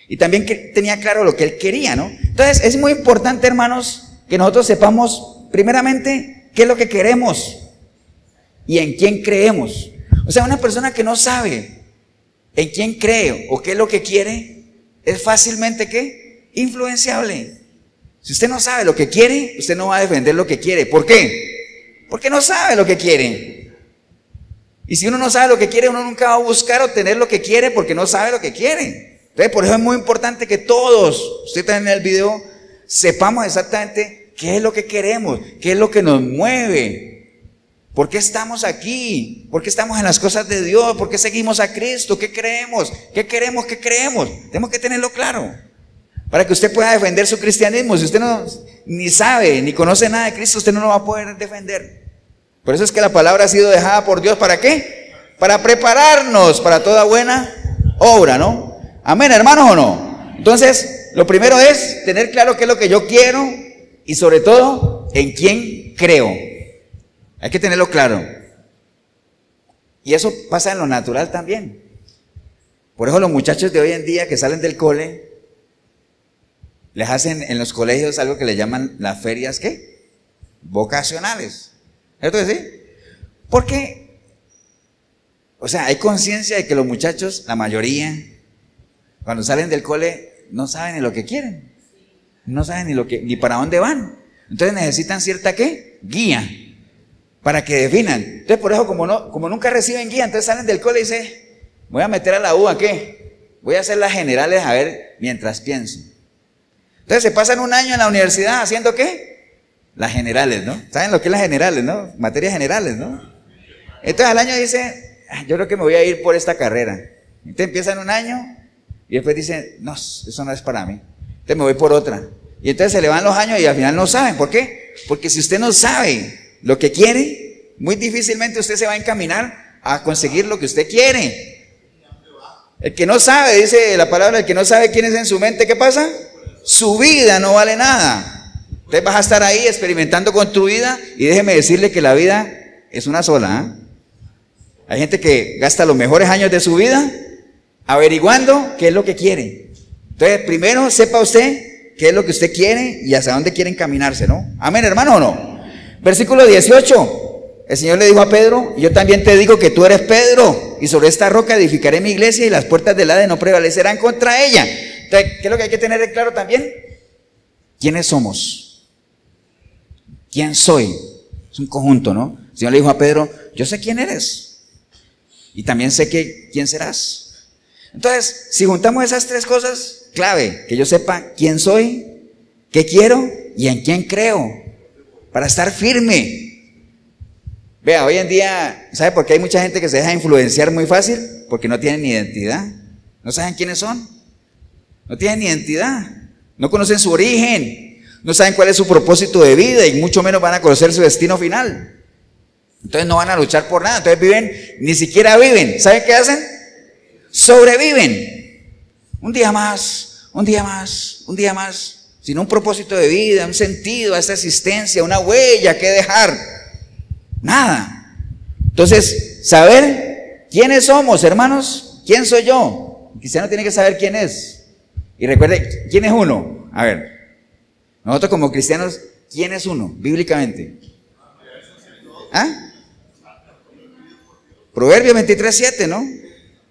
Y también tenía claro lo que él quería, ¿no? Entonces, es muy importante, hermanos, que nosotros sepamos, primeramente, qué es lo que queremos y en quién creemos. O sea, una persona que no sabe en quién cree o qué es lo que quiere, es fácilmente, ¿qué? Influenciable. Si usted no sabe lo que quiere, usted no va a defender lo que quiere. ¿Por qué? Porque no sabe lo que quiere. Y si uno no sabe lo que quiere, uno nunca va a buscar obtener lo que quiere porque no sabe lo que quiere. Entonces, por eso es muy importante que todos, usted también en el video, sepamos exactamente qué es lo que queremos, qué es lo que nos mueve. ¿Por qué estamos aquí? ¿Por qué estamos en las cosas de Dios? ¿Por qué seguimos a Cristo? ¿Qué creemos? ¿Qué queremos? ¿Qué creemos? Tenemos que tenerlo claro. Para que usted pueda defender su cristianismo. Si usted no ni sabe, ni conoce nada de Cristo, usted no lo va a poder defender. Por eso es que la palabra ha sido dejada por Dios, ¿para qué? Para prepararnos para toda buena obra, ¿no? Amén, hermanos, ¿o no? Entonces, lo primero es tener claro qué es lo que yo quiero y sobre todo, en quién creo. Hay que tenerlo claro. Y eso pasa en lo natural también. Por eso los muchachos de hoy en día que salen del cole, les hacen en los colegios algo que le llaman las ferias, ¿qué? Vocacionales. ¿Cierto que sí? Porque, o sea, hay conciencia de que los muchachos, la mayoría, cuando salen del cole, no saben ni lo que quieren. No saben ni para dónde van. Entonces necesitan cierta ¿qué? Guía para que definan. Entonces por eso como nunca reciben guía, entonces salen del cole y dicen, voy a meter a la U, ¿a qué? Voy a hacer las generales a ver mientras pienso. Entonces se pasan un año en la universidad haciendo ¿qué? Las generales, ¿no? ¿Saben lo que es las generales, no? Materias generales, ¿no? Entonces al año dice, yo creo que me voy a ir por esta carrera. Entonces empiezan un año y después dicen, no, eso no es para mí. Entonces me voy por otra. Y entonces se le van los años y al final no saben. ¿Por qué? Porque si usted no sabe lo que quiere, muy difícilmente usted se va a encaminar a conseguir lo que usted quiere. El que no sabe, dice la palabra, el que no sabe quién es en su mente, ¿qué pasa? Su vida no vale nada. Entonces vas a estar ahí experimentando con tu vida y déjeme decirle que la vida es una sola. Hay gente que gasta los mejores años de su vida averiguando qué es lo que quiere. Entonces primero sepa usted qué es lo que usted quiere y hacia dónde quiere encaminarse, ¿no? Amén, hermano, ¿o no? Versículo 18, el Señor le dijo a Pedro, yo también te digo que tú eres Pedro, y sobre esta roca edificaré mi iglesia y las puertas del Hades no prevalecerán contra ella. Entonces, ¿qué es lo que hay que tener claro también? ¿Quiénes somos? ¿Quién soy? Es un conjunto, ¿no? El Señor le dijo a Pedro, yo sé quién eres, y también sé quién serás. Entonces, si juntamos esas tres cosas, clave, que yo sepa quién soy, qué quiero y en quién creo, para estar firme. Vea, hoy en día, ¿sabe por qué hay mucha gente que se deja influenciar muy fácil? Porque no tienen identidad, no saben quiénes son, no tienen identidad, no conocen su origen, no saben cuál es su propósito de vida y mucho menos van a conocer su destino final. Entonces no van a luchar por nada, entonces viven, ni siquiera viven. ¿Saben qué hacen? Sobreviven. Un día más, un día más, un día más, sin un propósito de vida, un sentido a esta existencia, una huella que dejar. Nada. Entonces, saber quiénes somos, hermanos, quién soy yo. El cristiano tiene que saber quién es. Y recuerde, ¿quién es uno? A ver, nosotros como cristianos, ¿quién es uno, bíblicamente? ¿Ah? Proverbios 23:7, ¿no?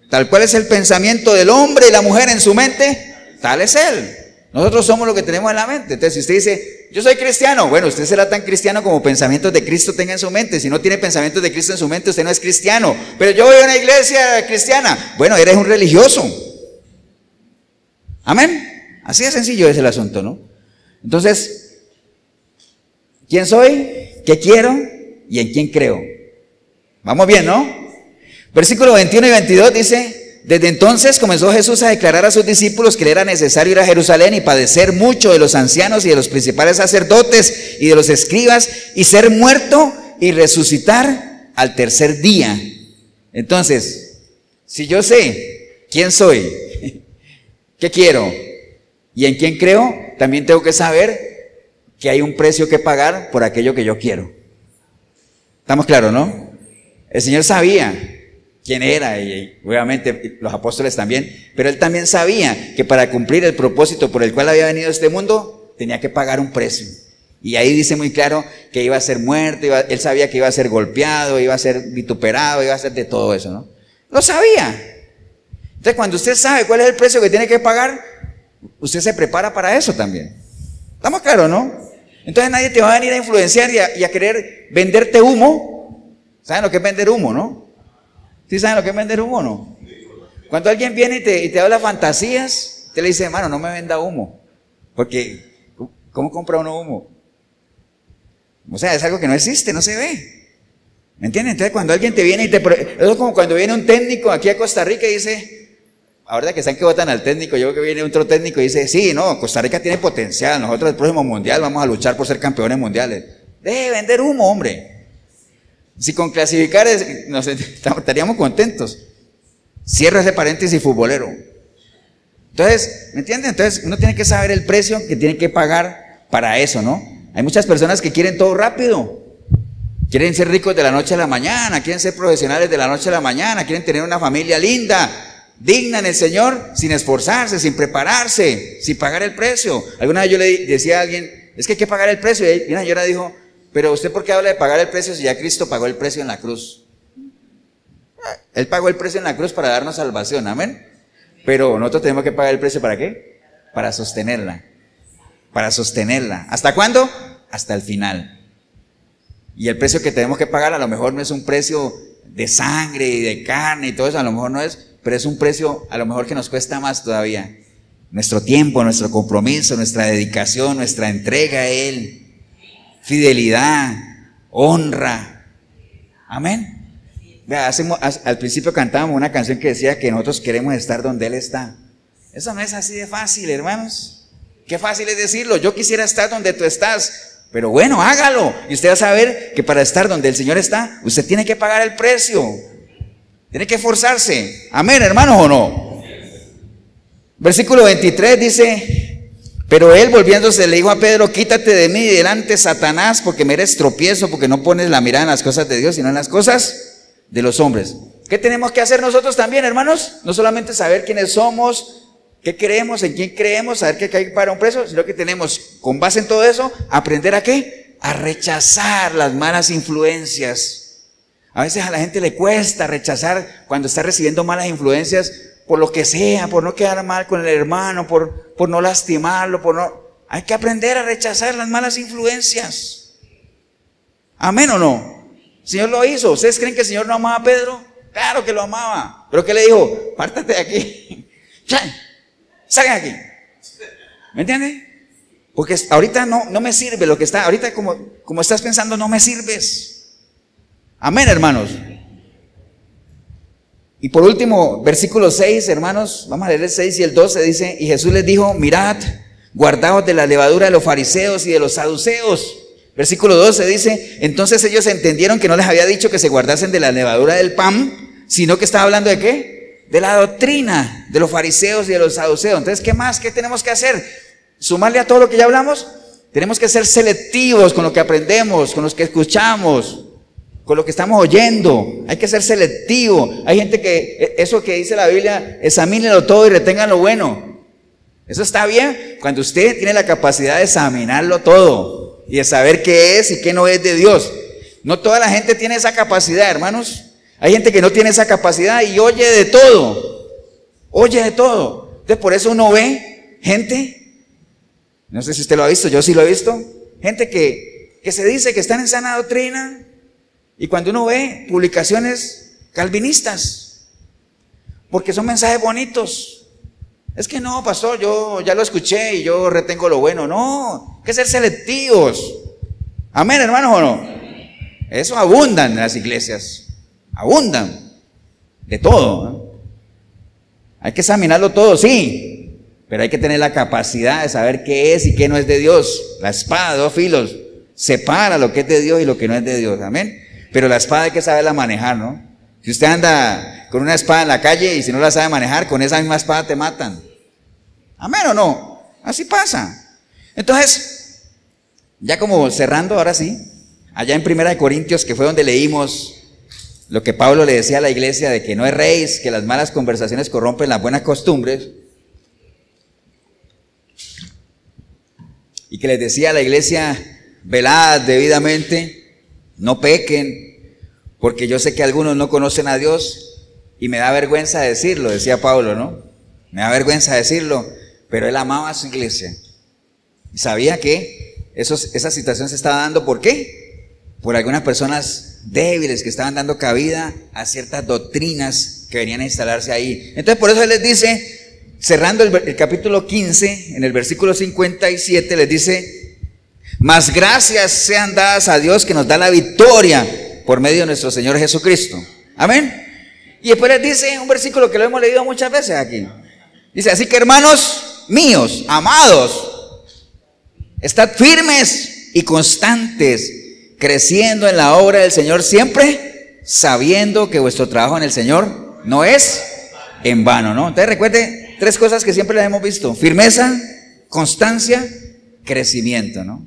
Tal cual es el pensamiento del hombre y la mujer en su mente, tal es él. Nosotros somos lo que tenemos en la mente. Entonces, si usted dice, yo soy cristiano, bueno, usted será tan cristiano como pensamientos de Cristo tenga en su mente. Si no tiene pensamientos de Cristo en su mente, usted no es cristiano. Pero yo voy a una iglesia cristiana. Bueno, eres un religioso. Amén. Así de sencillo es el asunto, ¿no? Entonces, ¿quién soy? ¿Qué quiero? ¿Y en quién creo? Vamos bien, ¿no? Versículo 21 y 22 dice, desde entonces comenzó Jesús a declarar a sus discípulos que le era necesario ir a Jerusalén y padecer mucho de los ancianos y de los principales sacerdotes y de los escribas y ser muerto y resucitar al tercer día. Entonces, si yo sé quién soy, qué quiero y en quién creo, también tengo que saber que hay un precio que pagar por aquello que yo quiero. ¿Estamos claros, no? El Señor sabía quién era y obviamente los apóstoles también, pero Él también sabía que para cumplir el propósito por el cual había venido a este mundo, tenía que pagar un precio. Y ahí dice muy claro que iba a ser muerto, Él sabía que iba a ser golpeado, iba a ser vituperado, iba a ser de todo eso, ¿no? Lo sabía. Entonces cuando usted sabe cuál es el precio que tiene que pagar, usted se prepara para eso también. ¿Estamos claros, no? Entonces nadie te va a venir a influenciar y a querer venderte humo. ¿Saben lo que es vender humo, no? ¿Sí saben lo que es vender humo o no? Cuando alguien viene y te habla fantasías, te le dice, hermano, no me venda humo. Porque, ¿cómo compra uno humo? O sea, es algo que no existe, no se ve. ¿Me entienden? Entonces cuando alguien te viene eso es como cuando viene un técnico aquí a Costa Rica y dice, ahora que saben que votan al técnico, yo creo que viene otro técnico y dice, sí, no, Costa Rica tiene potencial, nosotros el próximo mundial vamos a luchar por ser campeones mundiales. Deje de vender humo, hombre. Si con clasificar estaríamos contentos. Cierro ese paréntesis futbolero. Entonces, ¿me entienden? Entonces uno tiene que saber el precio que tiene que pagar para eso, ¿no? Hay muchas personas que quieren todo rápido. Quieren ser ricos de la noche a la mañana, quieren ser profesionales de la noche a la mañana, quieren tener una familia linda, digna en el Señor, sin esforzarse, sin prepararse, sin pagar el precio. Alguna vez yo le decía a alguien, es que hay que pagar el precio. Y una señora dijo, pero ¿usted por qué habla de pagar el precio si ya Cristo pagó el precio en la cruz? Él pagó el precio en la cruz para darnos salvación, amén. Pero nosotros tenemos que pagar el precio ¿para qué? para sostenerla. Para sostenerla. ¿Hasta cuándo? Hasta el final. Y el precio que tenemos que pagar a lo mejor no es un precio de sangre y de carne y todo eso, a lo mejor no es, pero es un precio a lo mejor que nos cuesta más todavía. Nuestro tiempo, nuestro compromiso, nuestra dedicación, nuestra entrega a Él, fidelidad, honra. Amén. Vea, al principio cantábamos una canción que decía que nosotros queremos estar donde Él está. Eso no es así de fácil, hermanos. Qué fácil es decirlo. Yo quisiera estar donde tú estás, pero bueno, hágalo. Y usted va a saber que para estar donde el Señor está, usted tiene que pagar el precio. Tiene que esforzarse. Amén, hermanos, ¿o no? Versículo 23 dice: pero él volviéndose le dijo a Pedro: quítate de mí delante, Satanás, porque me eres tropiezo, porque no pones la mirada en las cosas de Dios, sino en las cosas de los hombres. ¿Qué tenemos que hacer nosotros también, hermanos? No solamente saber quiénes somos, qué creemos, en quién creemos, saber que hay que pagar un precio, sino que tenemos, con base en todo eso, aprender a ¿qué? A rechazar las malas influencias. A veces a la gente le cuesta rechazar cuando está recibiendo malas influencias, por lo que sea, por no quedar mal con el hermano, por no lastimarlo, hay que aprender a rechazar las malas influencias. ¿Amén o no? El Señor lo hizo. ¿Ustedes creen que el Señor no amaba a Pedro? Claro que lo amaba. ¿Pero qué le dijo? Pártate de aquí. Salgan de aquí. ¿Me entiendes? Porque ahorita no me sirve lo que está, ahorita como estás pensando, no me sirves. Amén, hermanos. Y por último, versículo 6, hermanos, vamos a leer el 6 y el 12, dice: y Jesús les dijo: mirad, guardaos de la levadura de los fariseos y de los saduceos. Versículo 12 dice: entonces ellos entendieron que no les había dicho que se guardasen de la levadura del pan, sino que estaba hablando de ¿qué? De la doctrina de los fariseos y de los saduceos. Entonces, ¿qué más? ¿Qué tenemos que hacer? Sumarle a todo lo que ya hablamos. Tenemos que ser selectivos con lo que aprendemos, con lo que escuchamos, con lo que estamos oyendo. Hay que ser selectivo. Hay gente que, eso que dice la Biblia, examínelo todo y retengan lo bueno. Eso está bien cuando usted tiene la capacidad de examinarlo todo y de saber qué es y qué no es de Dios. No toda la gente tiene esa capacidad, hermanos. Hay gente que no tiene esa capacidad y oye de todo. Oye de todo. Entonces por eso uno ve gente, no sé si usted lo ha visto, yo sí lo he visto, gente que se dice que están en sana doctrina. Y cuando uno ve publicaciones calvinistas, porque son mensajes bonitos, es que no, pastor, yo ya lo escuché y yo retengo lo bueno. No, hay que ser selectivos. Amén, hermanos, ¿o no? Eso abundan en las iglesias, abundan de todo, ¿no? Hay que examinarlo todo, sí, pero hay que tener la capacidad de saber qué es y qué no es de Dios. La espada de dos filos separa lo que es de Dios y lo que no es de Dios. Amén. Pero la espada hay que saberla manejar, ¿no? Si usted anda con una espada en la calle y si no la sabe manejar, con esa misma espada te matan. ¿Amén o no? Así pasa. Entonces, ya como cerrando, ahora sí, allá en 1 Corintios, que fue donde leímos lo que Pablo le decía a la iglesia de que no erréis, que las malas conversaciones corrompen las buenas costumbres, y que les decía a la iglesia: velad debidamente, no pequen, porque yo sé que algunos no conocen a Dios y me da vergüenza decirlo, decía Pablo, ¿no? Me da vergüenza decirlo, pero él amaba a su iglesia y sabía que esa situación se estaba dando. ¿Por qué? Por algunas personas débiles que estaban dando cabida a ciertas doctrinas que venían a instalarse ahí. Entonces por eso él les dice, cerrando el capítulo 15, en el versículo 57, les dice: mas gracias sean dadas a Dios que nos da la victoria por medio de nuestro Señor Jesucristo. Amén. Y después les dice un versículo que lo hemos leído muchas veces aquí. Dice: así que, hermanos míos, amados, estad firmes y constantes, creciendo en la obra del Señor siempre, sabiendo que vuestro trabajo en el Señor no es en vano, ¿no? Entonces recuerde 3 cosas que siempre las hemos visto: firmeza, constancia, crecimiento, ¿no?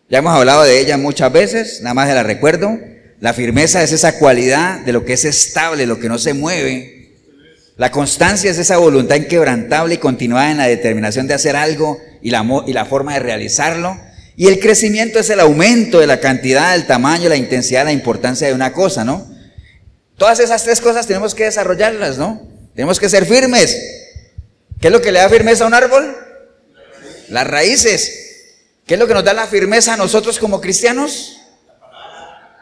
Ya hemos hablado de ella muchas veces, nada más se la recuerdo. La firmeza es esa cualidad de lo que es estable, lo que no se mueve. La constancia es esa voluntad inquebrantable y continuada en la determinación de hacer algo y la forma de realizarlo. Y el crecimiento es el aumento de la cantidad, el tamaño, la intensidad, la importancia de una cosa, ¿no? Todas esas 3 cosas tenemos que desarrollarlas, ¿no? Tenemos que ser firmes. ¿Qué es lo que le da firmeza a un árbol? Las raíces. ¿Qué es lo que nos da la firmeza a nosotros como cristianos?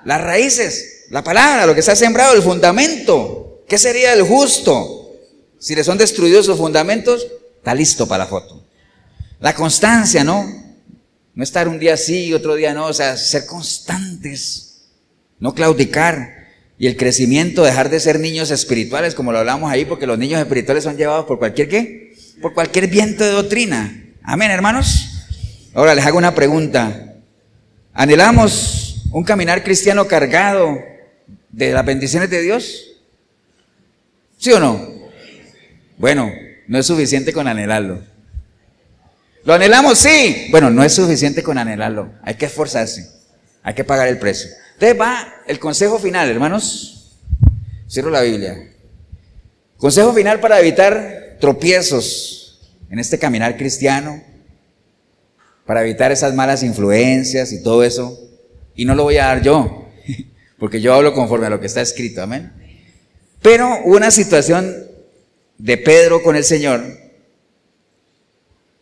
Las raíces, la palabra, lo que se ha sembrado, el fundamento. ¿Qué sería el justo? Si le son destruidos sus fundamentos, está listo para la foto. La constancia, ¿no? No estar un día sí y otro día no, o sea, ser constantes, no claudicar. Y el crecimiento, dejar de ser niños espirituales, como lo hablamos ahí, porque los niños espirituales son llevados por cualquier ¿qué? Por cualquier viento de doctrina. Amén, hermanos. Ahora les hago una pregunta. ¿Anhelamos un caminar cristiano cargado de las bendiciones de Dios? ¿Sí o no? Bueno, no es suficiente con anhelarlo. ¿Lo anhelamos? Sí. Bueno, no es suficiente con anhelarlo. Hay que esforzarse. Hay que pagar el precio. Entonces va el consejo final, hermanos. Cierro la Biblia. Consejo final para evitar tropiezos en este caminar cristiano, para evitar esas malas influencias y todo eso. Y no lo voy a dar yo, porque yo hablo conforme a lo que está escrito, amén. Pero hubo una situación de Pedro con el Señor,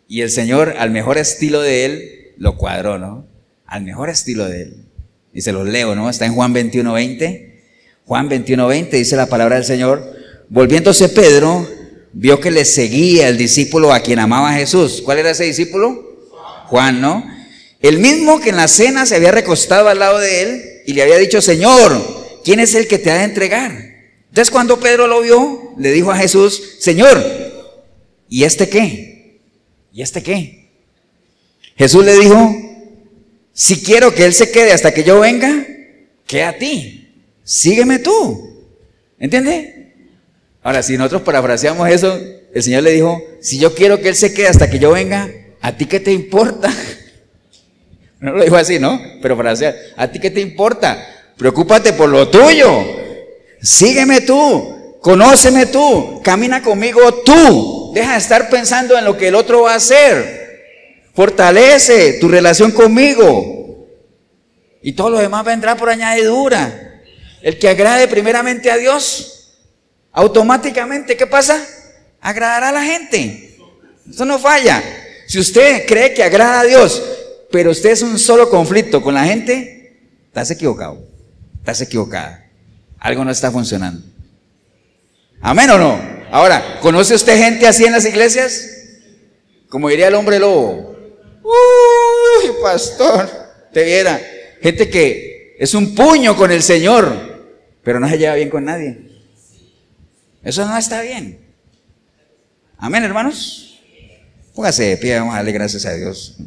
y el Señor, al mejor estilo de él, lo cuadró, ¿no? Al mejor estilo de él. Y se los leo, ¿no? Está en Juan 21:20. Juan 21:20 dice la palabra del Señor: volviéndose Pedro, vio que le seguía el discípulo a quien amaba Jesús. ¿Cuál era ese discípulo? Juan, ¿no? El mismo que en la cena se había recostado al lado de él y le había dicho: Señor, ¿quién es el que te ha de entregar? Entonces cuando Pedro lo vio, le dijo a Jesús: Señor, ¿y este qué? ¿Y este qué? Jesús le dijo: si quiero que él se quede hasta que yo venga, ¿qué a ti? Sígueme tú. ¿Entiende? Ahora, si nosotros parafraseamos eso, el Señor le dijo: si yo quiero que él se quede hasta que yo venga, ¿a ti qué te importa? No lo dijo así, ¿no? Pero parafrasear, ¿a ti qué te importa? Preocúpate por lo tuyo. Sígueme tú, conóceme tú, camina conmigo tú. Deja de estar pensando en lo que el otro va a hacer. Fortalece tu relación conmigo. Y todo lo demás vendrá por añadidura. El que agrade primeramente a Dios, automáticamente, ¿qué pasa? Agradará a la gente. Eso no falla. Si usted cree que agrada a Dios, pero usted es un solo conflicto con la gente, estás equivocado. Estás equivocada. Algo no está funcionando. ¿Amén o no? Ahora, ¿conoce usted gente así en las iglesias? Como diría el hombre lobo. Uy, pastor, te viera. Gente que es un puño con el Señor, pero no se lleva bien con nadie. Eso no está bien. Amén, hermanos. Póngase de pie, vamos a darle gracias a Dios.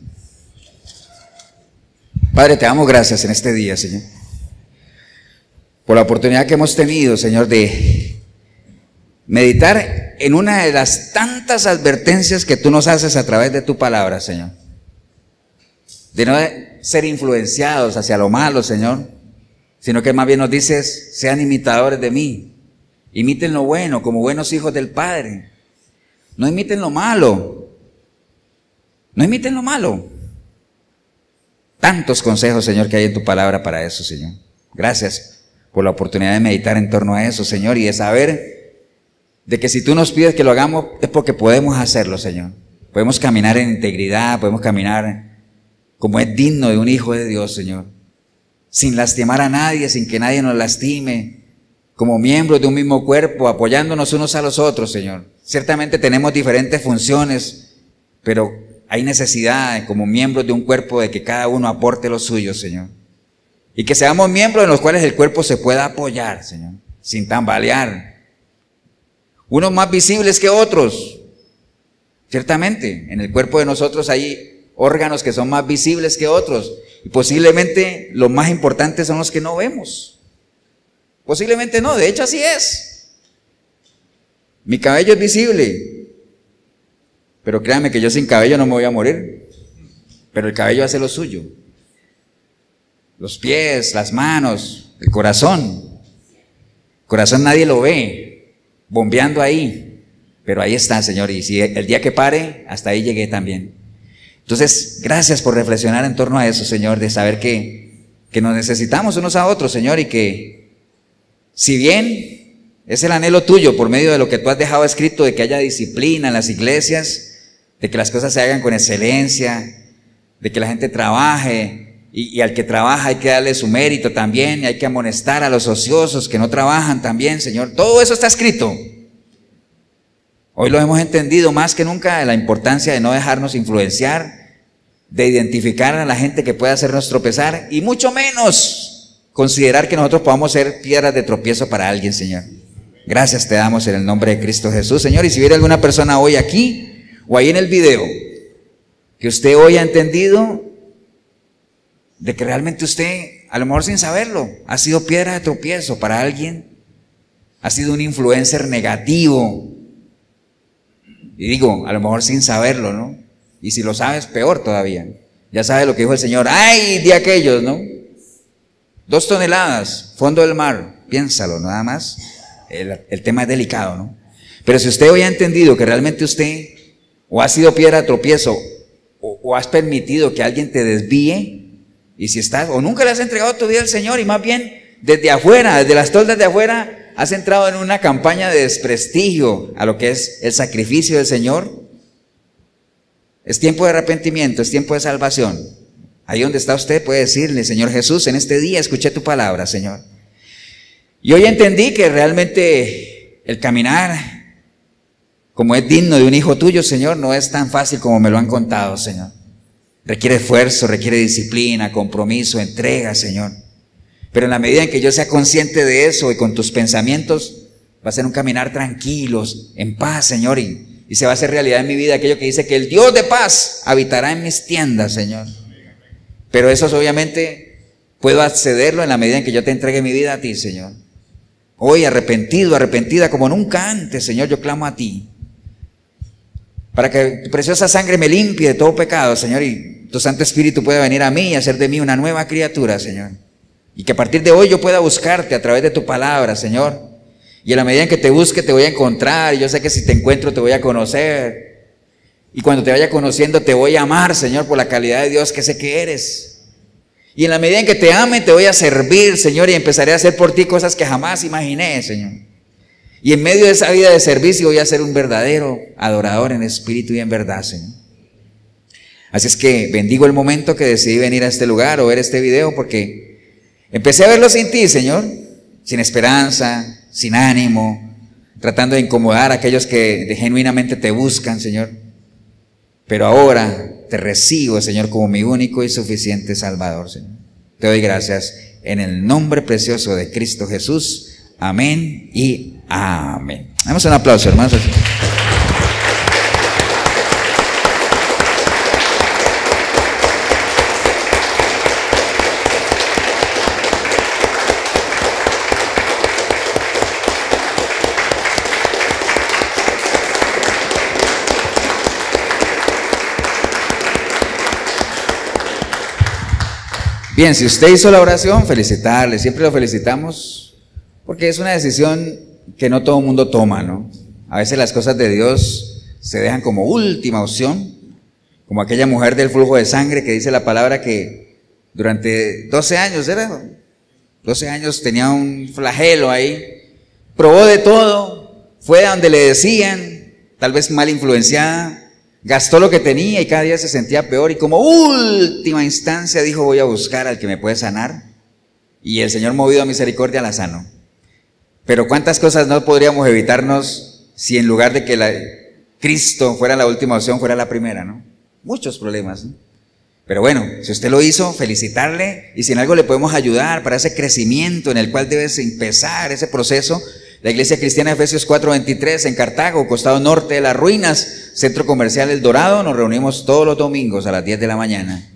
Padre, te damos gracias en este día, Señor, por la oportunidad que hemos tenido, Señor, de meditar en una de las tantas advertencias que tú nos haces a través de tu palabra, Señor. De no ser influenciados hacia lo malo, Señor, sino que más bien nos dices: sean imitadores de mí, imiten lo bueno como buenos hijos del Padre, no imiten lo malo, no imiten lo malo. Tantos consejos, Señor, que hay en tu palabra para eso, Señor. Gracias por la oportunidad de meditar en torno a eso, Señor, y de saber de que si tú nos pides que lo hagamos es porque podemos hacerlo, Señor. Podemos caminar en integridad, podemos caminar como es digno de un hijo de Dios, Señor, sin lastimar a nadie, sin que nadie nos lastime, como miembros de un mismo cuerpo, apoyándonos unos a los otros, Señor. Ciertamente tenemos diferentes funciones, pero hay necesidad como miembros de un cuerpo de que cada uno aporte lo suyo, Señor. Y que seamos miembros en los cuales el cuerpo se pueda apoyar, Señor, sin tambalear. Unos más visibles que otros. Ciertamente, en el cuerpo de nosotros hay órganos que son más visibles que otros, y posiblemente los más importantes son los que no vemos. Posiblemente no, de hecho así es. Mi cabello es visible, pero créanme que yo sin cabello no me voy a morir, pero el cabello hace lo suyo. Los pies, las manos, el corazón. El corazón nadie lo ve, bombeando ahí, pero ahí está, Señor, y si el día que pare, hasta ahí llegué también. Entonces, gracias por reflexionar en torno a eso, Señor, de saber que nos necesitamos unos a otros, Señor, y que si bien es el anhelo tuyo por medio de lo que tú has dejado escrito de que haya disciplina en las iglesias, de que las cosas se hagan con excelencia, de que la gente trabaje, y al que trabaja hay que darle su mérito también, y hay que amonestar a los ociosos que no trabajan también, Señor. Todo eso está escrito. Hoy lo hemos entendido más que nunca, la importancia de no dejarnos influenciar, de identificar a la gente que pueda hacernos tropezar, y mucho menos considerar que nosotros podamos ser piedras de tropiezo para alguien, Señor. Gracias te damos en el nombre de Cristo Jesús, Señor. Y si hubiera alguna persona hoy aquí o ahí en el video que usted hoy ha entendido de que realmente usted, a lo mejor sin saberlo, ha sido piedra de tropiezo para alguien, ha sido un influencer negativo, y digo, a lo mejor sin saberlo, ¿no? Y si lo sabes, peor todavía. Ya sabes lo que dijo el Señor, ¡ay de aquellos!, ¿no? 2 toneladas, fondo del mar, piénsalo, nada más. El tema es delicado, ¿no? Pero si usted hoy ha entendido que realmente usted o ha sido piedra de tropiezo o has permitido que alguien te desvíe, y si estás o nunca le has entregado tu vida al Señor, y más bien desde afuera, desde las toldas de afuera, has entrado en una campaña de desprestigio a lo que es el sacrificio del Señor, es tiempo de arrepentimiento, es tiempo de salvación. Ahí donde está usted puede decirle, Señor Jesús, en este día escuché tu palabra, Señor. Y hoy entendí que realmente el caminar como es digno de un hijo tuyo, Señor, no es tan fácil como me lo han contado, Señor. Requiere esfuerzo, requiere disciplina, compromiso, entrega, Señor. Pero en la medida en que yo sea consciente de eso y con tus pensamientos, va a ser un caminar tranquilos, en paz, Señor, y se va a hacer realidad en mi vida aquello que dice que el Dios de paz habitará en mis tiendas, Señor. Pero eso obviamente puedo accederlo en la medida en que yo te entregue mi vida a ti, Señor. Hoy arrepentido, arrepentida como nunca antes, Señor, yo clamo a ti, para que tu preciosa sangre me limpie de todo pecado, Señor, y tu Santo Espíritu pueda venir a mí y hacer de mí una nueva criatura, Señor. Y que a partir de hoy yo pueda buscarte a través de tu palabra, Señor. Y en la medida en que te busque te voy a encontrar, y yo sé que si te encuentro te voy a conocer. Y cuando te vaya conociendo te voy a amar, Señor, por la calidad de Dios que sé que eres. Y en la medida en que te ame te voy a servir, Señor, y empezaré a hacer por ti cosas que jamás imaginé, Señor. Y en medio de esa vida de servicio voy a ser un verdadero adorador en espíritu y en verdad, Señor. Así es que bendigo el momento que decidí venir a este lugar o ver este video, porque empecé a verlo sin ti, Señor, sin esperanza, sin ánimo, tratando de incomodar a aquellos que genuinamente te buscan, Señor. Pero ahora te recibo, Señor, como mi único y suficiente Salvador, Señor. Te doy gracias en el nombre precioso de Cristo Jesús. Amén y amén. Damos un aplauso, hermanos. Bien, si usted hizo la oración, felicitarle, siempre lo felicitamos, porque es una decisión que no todo el mundo toma, ¿no? A veces las cosas de Dios se dejan como última opción, como aquella mujer del flujo de sangre que dice la palabra que durante 12 años, ¿era? 12 años tenía un flagelo ahí, probó de todo, fue a donde le decían, tal vez mal influenciada, gastó lo que tenía y cada día se sentía peor, y como última instancia dijo, voy a buscar al que me puede sanar, y el Señor, movido a misericordia, la sanó. Pero cuántas cosas no podríamos evitarnos si en lugar de que Cristo fuera la última opción, fuera la primera, ¿no? Muchos problemas, ¿no? Pero bueno, si usted lo hizo, felicitarle, y si en algo le podemos ayudar para ese crecimiento en el cual debes empezar ese proceso. La Iglesia Cristiana Efesios 4:23 en Cartago, costado norte de las ruinas, Centro Comercial El Dorado, nos reunimos todos los domingos a las 10 de la mañana.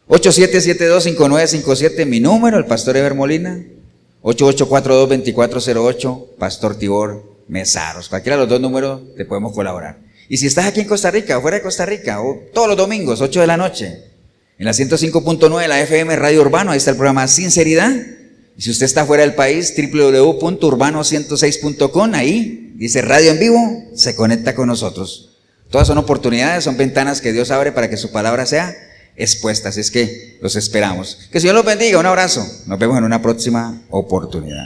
8772-5957, mi número, el pastor Eber Molina. 8842-2408, Pastor Tibor Mesaros. Cualquiera de los dos números te podemos colaborar. Y si estás aquí en Costa Rica o fuera de Costa Rica, o todos los domingos, 8 de la noche, en la 105.9 de la FM Radio Urbano, ahí está el programa Sinceridad. Y si usted está fuera del país, www.urbano106.com, ahí dice Radio en Vivo, se conecta con nosotros. Todas son oportunidades, son ventanas que Dios abre para que su palabra sea expuesta. Así es que los esperamos. Que el Señor los bendiga, un abrazo. Nos vemos en una próxima oportunidad.